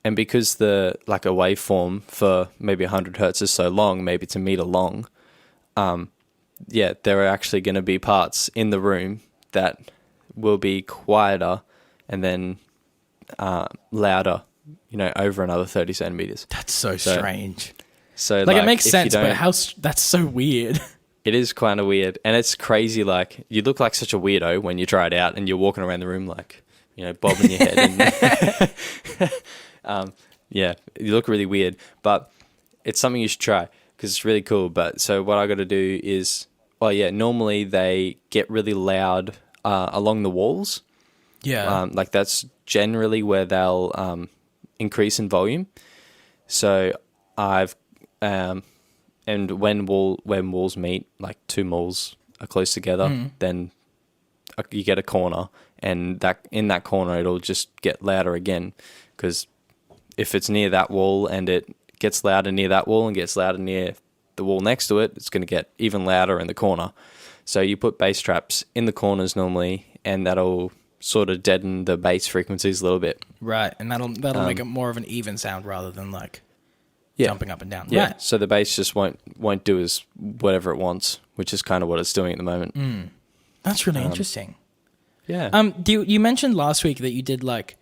And because the like a waveform for maybe 100 hertz is so long, maybe it's a meter long, yeah, there are actually going to be parts in the room that will be quieter and then louder, over another 30 centimeters. That's so strange. So like it makes if sense, but that's so weird. It is kind of weird, and it's crazy. Like, you look like such a weirdo when you try it out and you're walking around the room like, bobbing your head. And yeah, you look really weird, but it's something you should try because it's really cool. But so what I got to do is, normally they get really loud along the walls. Yeah. Like that's generally where they'll increase in volume. So I've and when walls meet, like two walls are close together, then you get a corner, and that in that corner it'll just get louder again, because if it's near that wall and it gets louder near that wall and gets louder near the wall next to it, it's going to get even louder in the corner. So you put bass traps in the corners normally, and that'll sort of deaden the bass frequencies a little bit. Right, and that'll make it more of an even sound rather than like jumping up and down. Yeah, right. So the bass just won't do as whatever it wants, which is kind of what it's doing at the moment. That's really interesting. Yeah. You mentioned last week that you did like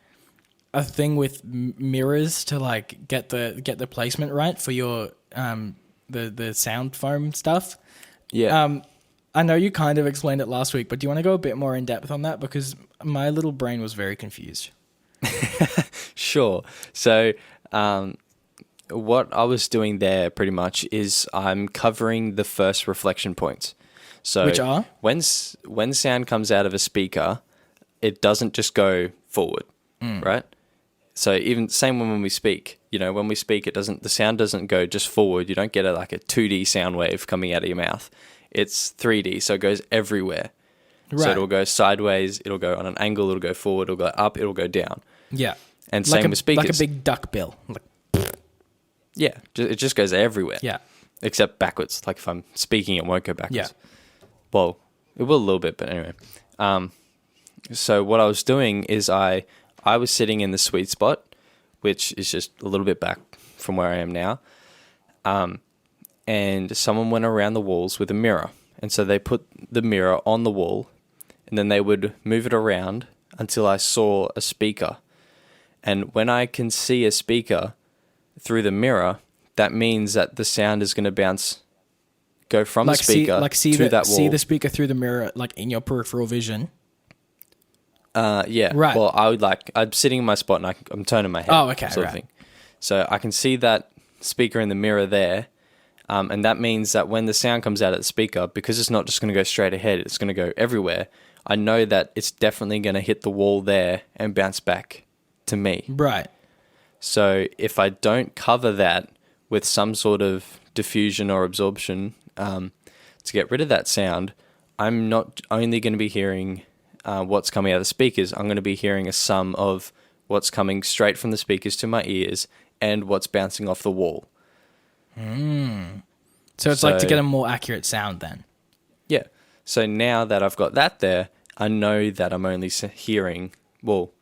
a thing with mirrors to like get the placement right for your the sound foam stuff. Yeah. I know you kind of explained it last week, but do you want to go a bit more in depth on that, because my little brain was very confused. Sure. So what I was doing there pretty much is I'm covering the first reflection points. So which are? When sound comes out of a speaker, it doesn't just go forward, right? So even same when we speak, when we speak, the sound doesn't go just forward. You don't get like a 2D sound wave coming out of your mouth. It's 3D, so it goes everywhere. Right. So it'll go sideways, it'll go on an angle, it'll go forward, it'll go up, it'll go down. Yeah. And same with speakers. Like a big duck bill. Yeah, it just goes everywhere. Yeah. Except backwards. Like if I'm speaking, it won't go backwards. Yeah. Well, it will a little bit, but anyway. So what I was doing is I was sitting in the sweet spot, which is just a little bit back from where I am now. And someone went around the walls with a mirror. And so they put the mirror on the wall, and then they would move it around until I saw a speaker. And when I can see a speaker through the mirror, that means that the sound is going to go from the speaker to that wall. See the speaker through the mirror, like in your peripheral vision. Yeah. Right. Well, I'm sitting in my spot and I'm turning my head. Oh, okay. Sort of thing. So I can see that speaker in the mirror there. And that means that when the sound comes out of the speaker, because it's not just going to go straight ahead, it's going to go everywhere. I know that it's definitely going to hit the wall there and bounce back to me. Right. So if I don't cover that with some sort of diffusion or absorption to get rid of that sound, I'm not only going to be hearing what's coming out of the speakers, I'm going to be hearing a sum of what's coming straight from the speakers to my ears and what's bouncing off the wall. So it's like to get a more accurate sound then. Yeah. So now that I've got that there, I know that I'm only hearing, well,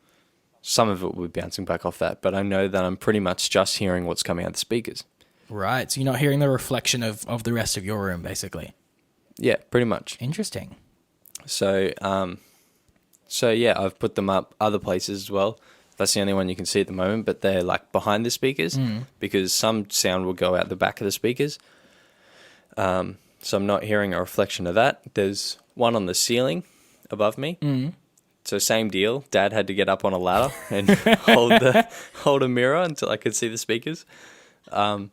some of it will be bouncing back off that, but I know that I'm pretty much just hearing what's coming out of the speakers. Right. So you're not hearing the reflection of the rest of your room, basically. Yeah, pretty much. Interesting. So, yeah, I've put them up other places as well. That's the only one you can see at the moment, but they're like behind the speakers because some sound will go out the back of the speakers. So I'm not hearing a reflection of that. There's one on the ceiling above me. Mm. So same deal. Dad had to get up on a ladder and hold a mirror until I could see the speakers. But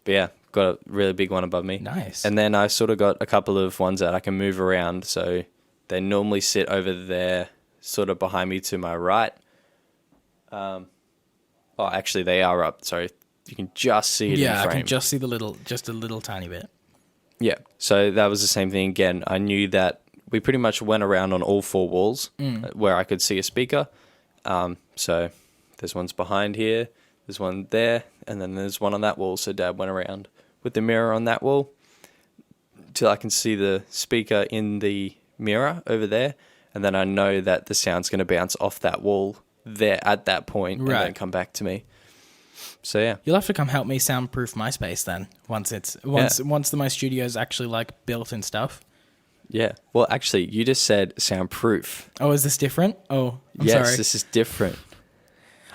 yeah, got a really big one above me. Nice. And then I sort of got a couple of ones that I can move around. So they normally sit over there, sort of behind me to my right. Actually, they are up. Sorry, you can just see it in frame. I can just see just a little tiny bit. Yeah, so that was the same thing again. I knew that we pretty much went around on all four walls where I could see a speaker. So there's ones behind here, there's one there, and then there's one on that wall. So Dad went around with the mirror on that wall till I can see the speaker in the mirror over there. And then I know that the sound's going to bounce off that wall there at that point and then come back to me. So yeah, you'll have to come help me soundproof my space then. Once my studio's actually like built and stuff. Yeah. Well, actually, you just said soundproof. Oh, is this different? Oh, I'm yes, sorry. This is different.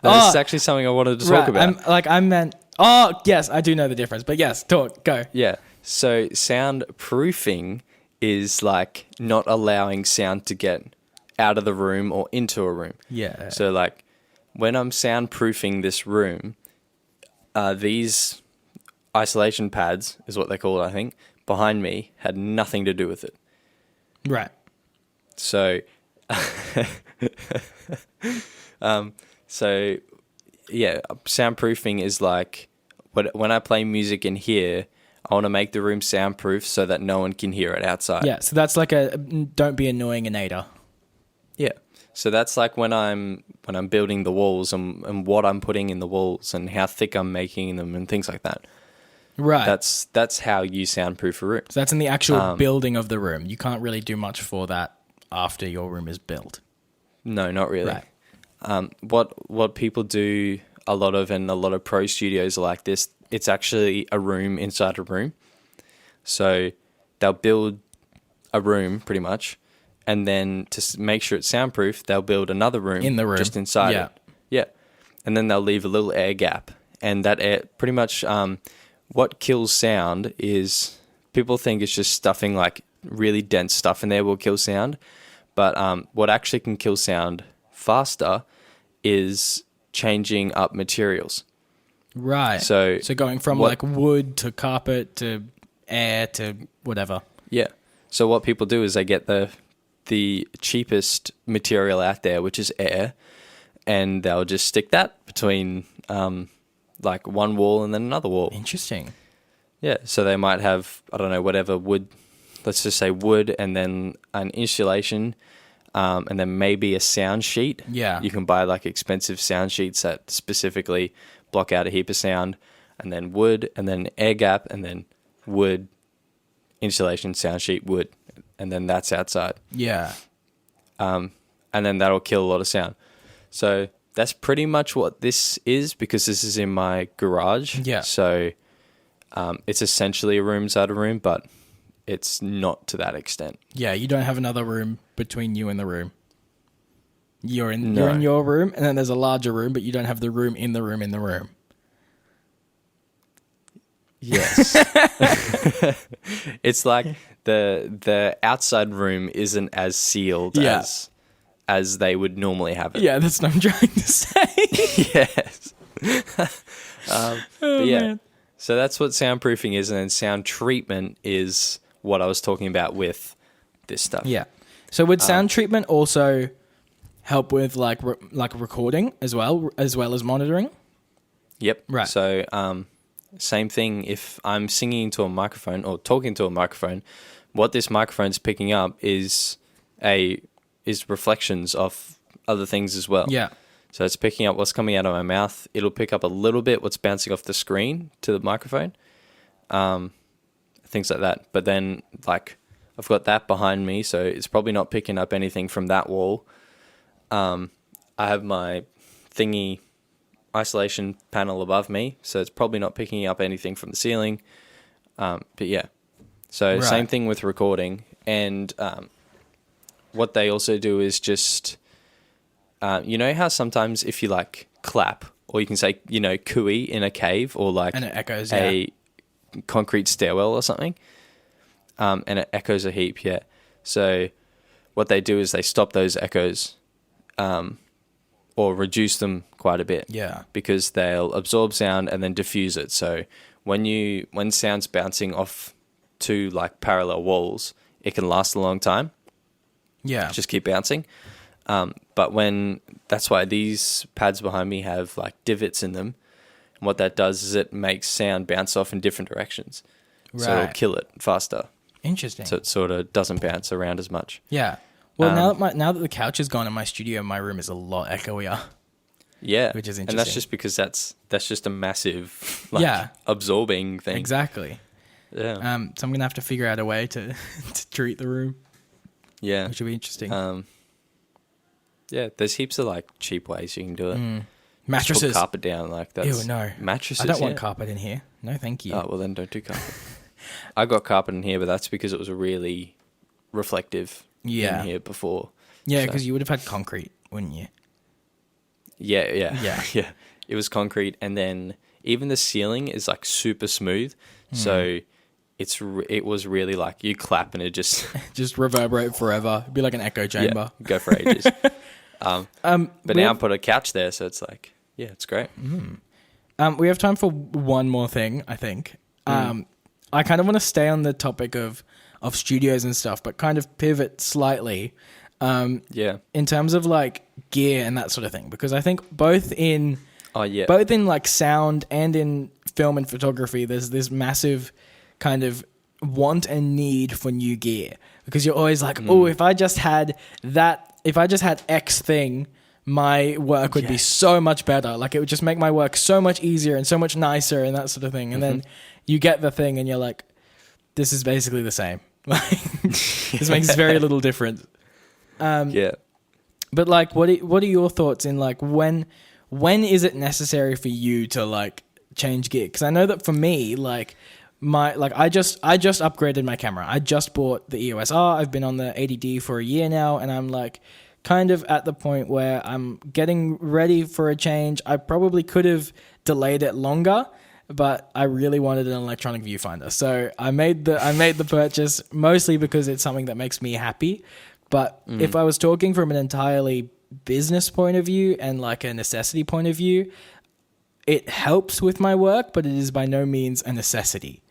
This is actually something I wanted to talk about. I meant. Oh, yes, I do know the difference. But yes, go. Yeah. So soundproofing is like not allowing sound to get out of the room or into a room. Yeah. So like when I'm soundproofing this room, these isolation pads is what they call it, I think, behind me had nothing to do with it. Right. So, soundproofing is like when I play music in here, I want to make the room soundproof so that no one can hear it outside. Yeah, so that's like a don't be annoying-inator. Yeah. So that's like when I'm building the walls and what I'm putting in the walls and how thick I'm making them and things like that. Right. That's how you soundproof a room. So that's in the actual building of the room. You can't really do much for that after your room is built. No, not really. Right. What people do a lot of, and a lot of pro studios are like this, it's actually a room inside a room. So they'll build a room pretty much, and then to make sure it's soundproof, they'll build another room in the room just inside it. Yeah. And then they'll leave a little air gap, and that air pretty much what kills sound is people think it's just stuffing like really dense stuff in there will kill sound, but what actually can kill sound faster is changing up materials. Right. So going from like wood to carpet to air to whatever. Yeah. So what people do is they get the cheapest material out there, which is air, and they'll just stick that between like one wall and then another wall. Interesting. Yeah. So they might have, I don't know, whatever wood, let's just say wood, and then an insulation, and then maybe a sound sheet. Yeah. You can buy like expensive sound sheets that specifically block out a heap of sound, and then wood, and then air gap, and then wood, insulation, sound sheet, wood, and then that's outside. Yeah. And then that'll kill a lot of sound. So that's pretty much what this is, because this is in my garage. Yeah. So it's essentially a room inside a room, but it's not to that extent. Yeah, you don't have another room between you and the room. You're in your room, and then there's a larger room, but you don't have the room in the room in the room. Yes. It's like the outside room isn't as sealed as they would normally have it. Yeah, that's what I'm trying to say. Yes. But yeah. Man. So that's what soundproofing is, and then sound treatment is what I was talking about with this stuff. Yeah. So would sound treatment also help with like recording as well as monitoring? Yep. Right. So same thing. If I'm singing into a microphone or talking to a microphone, what this microphone's picking up is reflections of other things as well. Yeah. So it's picking up what's coming out of my mouth. It'll pick up a little bit what's bouncing off the screen to the microphone, things like that. But then, like, I've got that behind me, so it's probably not picking up anything from that wall. I have my thingy isolation panel above me, so it's probably not picking up anything from the ceiling. But yeah, so same thing with recording. And what they also do is just... you know how sometimes if you like clap, or you can say, cooey in a cave, or like and it echoes, concrete stairwell or something, and it echoes a heap. Yeah, so what they do is they stop those echoes, or reduce them quite a bit. Yeah. Because they'll absorb sound and then diffuse it. So when sound's bouncing off two like parallel walls, it can last a long time. Yeah. Just keep bouncing. But that's why these pads behind me have like divots in them. And what that does is it makes sound bounce off in different directions. Right. So it'll kill it faster. Interesting. So it sort of doesn't bounce around as much. Yeah. Well, now that the couch is gone in my studio, my room is a lot echoier. Yeah. Which is interesting. And that's just because that's just a massive absorbing thing. Exactly. Yeah. So I'm going to have to figure out a way to treat the room. Yeah. Which will be interesting. Yeah, there's heaps of like cheap ways you can do it. Mattresses. Just put carpet down, like that's... Ew, no. Mattresses, I don't want carpet in here. No, thank you. Oh, well then don't do carpet. I got carpet in here, but that's because it was a really reflective in here before. Yeah, because you would have had concrete, wouldn't you? Yeah. Yeah. It was concrete, and then even the ceiling is like super smooth, so it was really like you clap and it just... just reverberate forever. It'd be like an echo chamber. Yeah, go for ages. But now I put a couch there, so it's like, yeah, it's great. We have time for one more thing, I think. I kind of want to stay on the topic of studios and stuff, but kind of pivot slightly. In terms of like gear and that sort of thing, because I think both in like sound and in film and photography, there's this massive kind of want and need for new gear, because you're always like, if I just had X thing, my work would be so much better. Like it would just make my work so much easier and so much nicer and that sort of thing. And then you get the thing and you're like, this is basically the same. This makes very little difference. But like, what are your thoughts in like when is it necessary for you to like change gear? Because I know that for me, like I just upgraded my camera. I just bought the EOS R. I've been on the 80D for a year now, and I'm like kind of at the point where I'm getting ready for a change. I probably could have delayed it longer, but I really wanted an electronic viewfinder. So I made the purchase mostly because it's something that makes me happy. But if I was talking from an entirely business point of view and like a necessity point of view, it helps with my work, but it is by no means a necessity.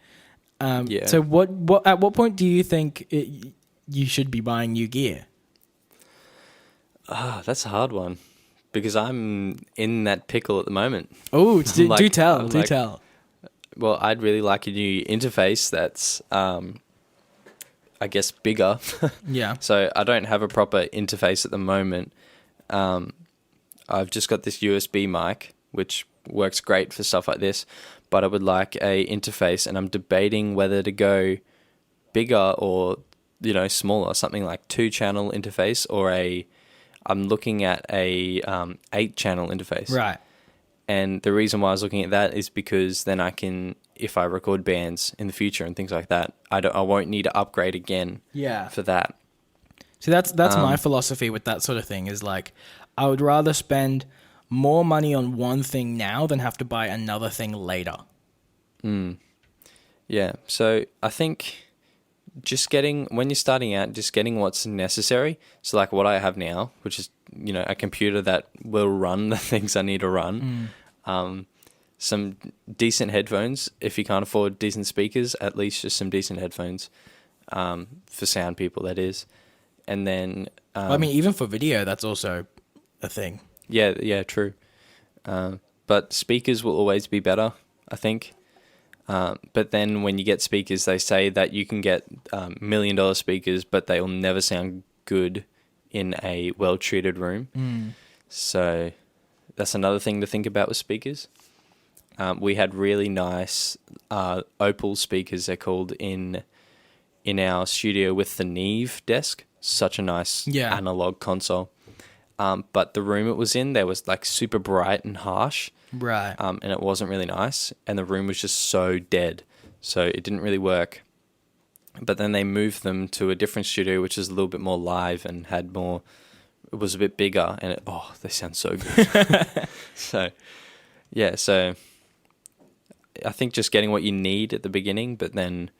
So at what point do you think you should be buying new gear? That's a hard one, because I'm in that pickle at the moment. Oh, do tell. Well, I'd really like a new interface that's, I guess, bigger. Yeah. So I don't have a proper interface at the moment. I've just got this USB mic, which works great for stuff like this, but I would like a interface, and I'm debating whether to go bigger or, smaller, something like 2-channel interface, or I'm looking at a 8-channel interface. Right. And the reason why I was looking at that is because then I can, if I record bands in the future and things like that, I won't need to upgrade again. Yeah. For that. So that's my philosophy with that sort of thing, is like I would rather spend more money on one thing now than have to buy another thing later. Yeah. So I think when you're starting out, just getting what's necessary. So like what I have now, which is, a computer that will run the things I need to run. Some decent headphones. If you can't afford decent speakers, at least just some decent headphones, for sound people, that is. And then... I mean, even for video, that's also a thing. Yeah, true. But speakers will always be better, I think. But then when you get speakers, they say that you can get $1 million speakers, but they will never sound good in a well-treated room. So that's another thing to think about with speakers. We had really nice Opal speakers, they're called, in our studio with the Neve desk. Such a nice analog console. But the room it was in, there was like super bright and harsh. Right. And it wasn't really nice. And the room was just so dead. So it didn't really work. But then they moved them to a different studio, which is a little bit more live and it was a bit bigger. And they sound so good. So I think just getting what you need at the beginning, but then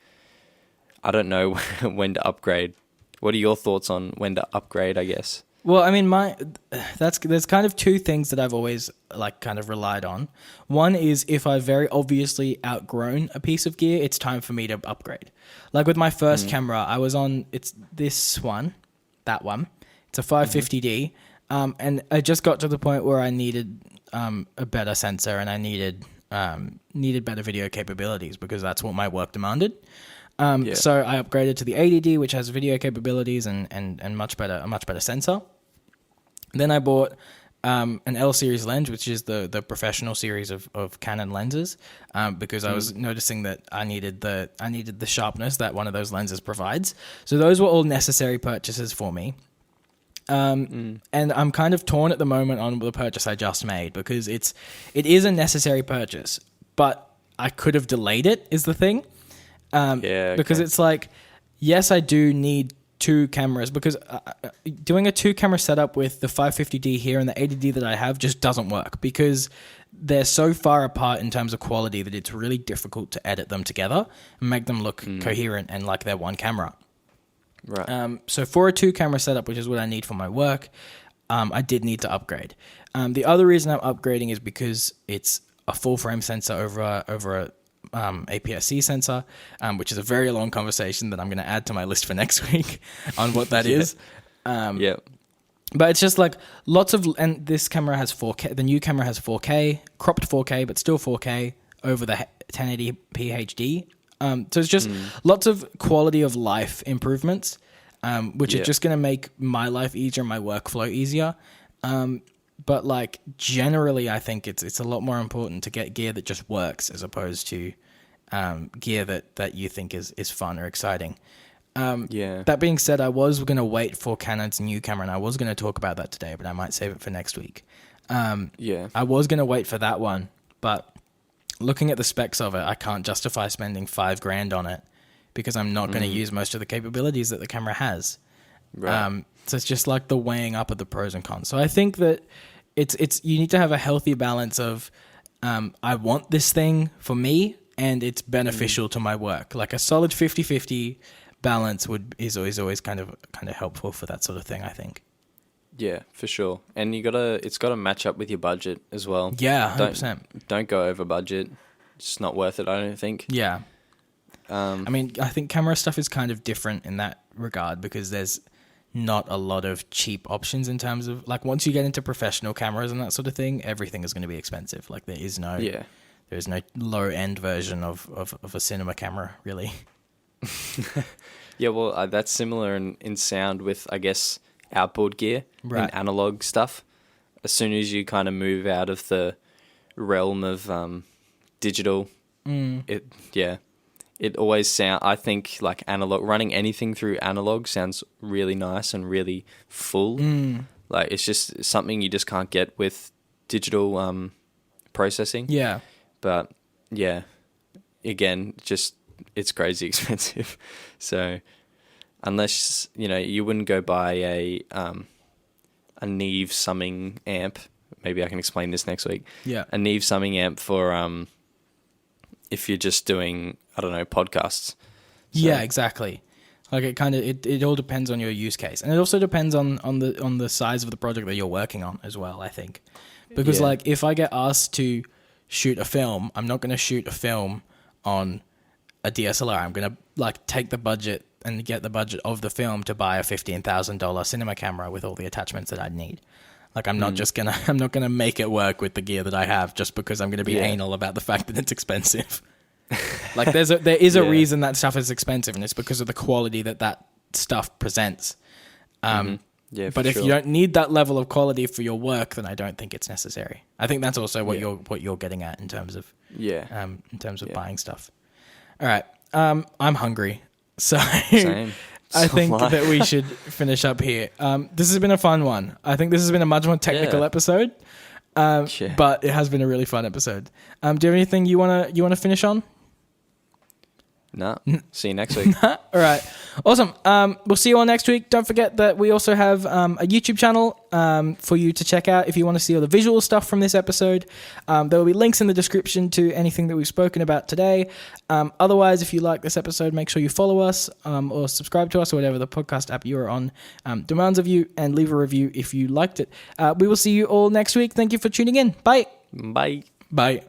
I don't know when to upgrade. What are your thoughts on when to upgrade, I guess? Well, I mean, there's kind of two things that I've always like kind of relied on. One is if I've very obviously outgrown a piece of gear, it's time for me to upgrade. Like with my first camera, I was on, it's this one, that one. It's a 550D. And I just got to the point where I needed a better sensor and I needed better video capabilities because that's what my work demanded. So I upgraded to the 80D, which has video capabilities and a much better sensor. Then I bought an L series lens, which is the professional series of Canon lenses, because I was noticing that I needed the sharpness that one of those lenses provides. So those were all necessary purchases for me. And I'm kind of torn at the moment on the purchase I just made because it is a necessary purchase, but I could have delayed it is the thing. Because it's like, yes, I do need two cameras because doing a two camera setup with the 550D here and the 80D that I have just doesn't work because they're so far apart in terms of quality that it's really difficult to edit them together and make them look coherent and like they're one camera. Right. So for a two camera setup, which is what I need for my work, I did need to upgrade. The other reason I'm upgrading is because it's a full frame sensor over a APS-C sensor, which is a very long conversation that I'm going to add to my list for next week on what that is. But it's just like and this camera has 4K, the new camera has 4K, cropped 4K, but still 4K over the 1080p HD. So it's just lots of quality of life improvements, which are just going to make my life easier, my workflow easier. But like generally, I think it's a lot more important to get gear that just works as opposed to gear that you think is fun or exciting. That being said, I was going to wait for Canon's new camera, and I was going to talk about that today, but I might save it for next week. I was going to wait for that one, but looking at the specs of it, I can't justify spending $5,000 on it because I'm not going to use most of the capabilities that the camera has. Right. So it's just like the weighing up of the pros and cons. So I think that it's you need to have a healthy balance of I want this thing for me and it's beneficial to my work. Like a solid 50-50 balance is always kind of helpful for that sort of thing, I think. Yeah, for sure. And it's got to match up with your budget as well. Yeah, 100%. Don't go over budget. It's not worth it, I don't think. Yeah. I mean, I think camera stuff is kind of different in that regard because there's not a lot of cheap options in terms of like once you get into professional cameras and that sort of thing, everything is going to be expensive. Like there is no low end version of a cinema camera really. Yeah, well, that's similar in sound with, I guess, outboard gear and analog stuff. As soon as you kind of move out of the realm of digital, it always I think like analog, running anything through analog sounds really nice and really full. Like it's just something you just can't get with digital processing. Yeah. But yeah, again, just it's crazy expensive. So unless, you wouldn't go buy a Neve summing amp. Maybe I can explain this next week. Yeah. A Neve summing amp for if you're just doing, I don't know, podcasts. So. Yeah, exactly. Like it all depends on your use case. And it also depends on the size of the project that you're working on as well, I think. Because like if I get asked to shoot a film, I'm not going to shoot a film on a DSLR. I'm going to like take the budget and get the budget of the film to buy a $15,000 cinema camera with all the attachments that I'd need. Like I'm not gonna make it work with the gear that I have just because I'm gonna be anal about the fact that it's expensive. Like there is a reason that stuff is expensive, and it's because of the quality that stuff presents. Yeah, but if you don't need that level of quality for your work, then I don't think it's necessary. I think that's also what you're getting at in terms of buying stuff. All right, I'm hungry, so Same. I think that we should finish up here. This has been a fun one. I think this has been a much more technical episode, but it has been a really fun episode. Do you have anything you wanna finish on? No. See you next week. All right. Awesome. We'll see you all next week. Don't forget that we also have a YouTube channel for you to check out if you want to see all the visual stuff from this episode. There will be links in the description to anything that we've spoken about today. Otherwise, if you like this episode, make sure you follow us or subscribe to us or whatever the podcast app you're on demands of you, and leave a review if you liked it. We will see you all next week. Thank you for tuning in. Bye. Bye. Bye.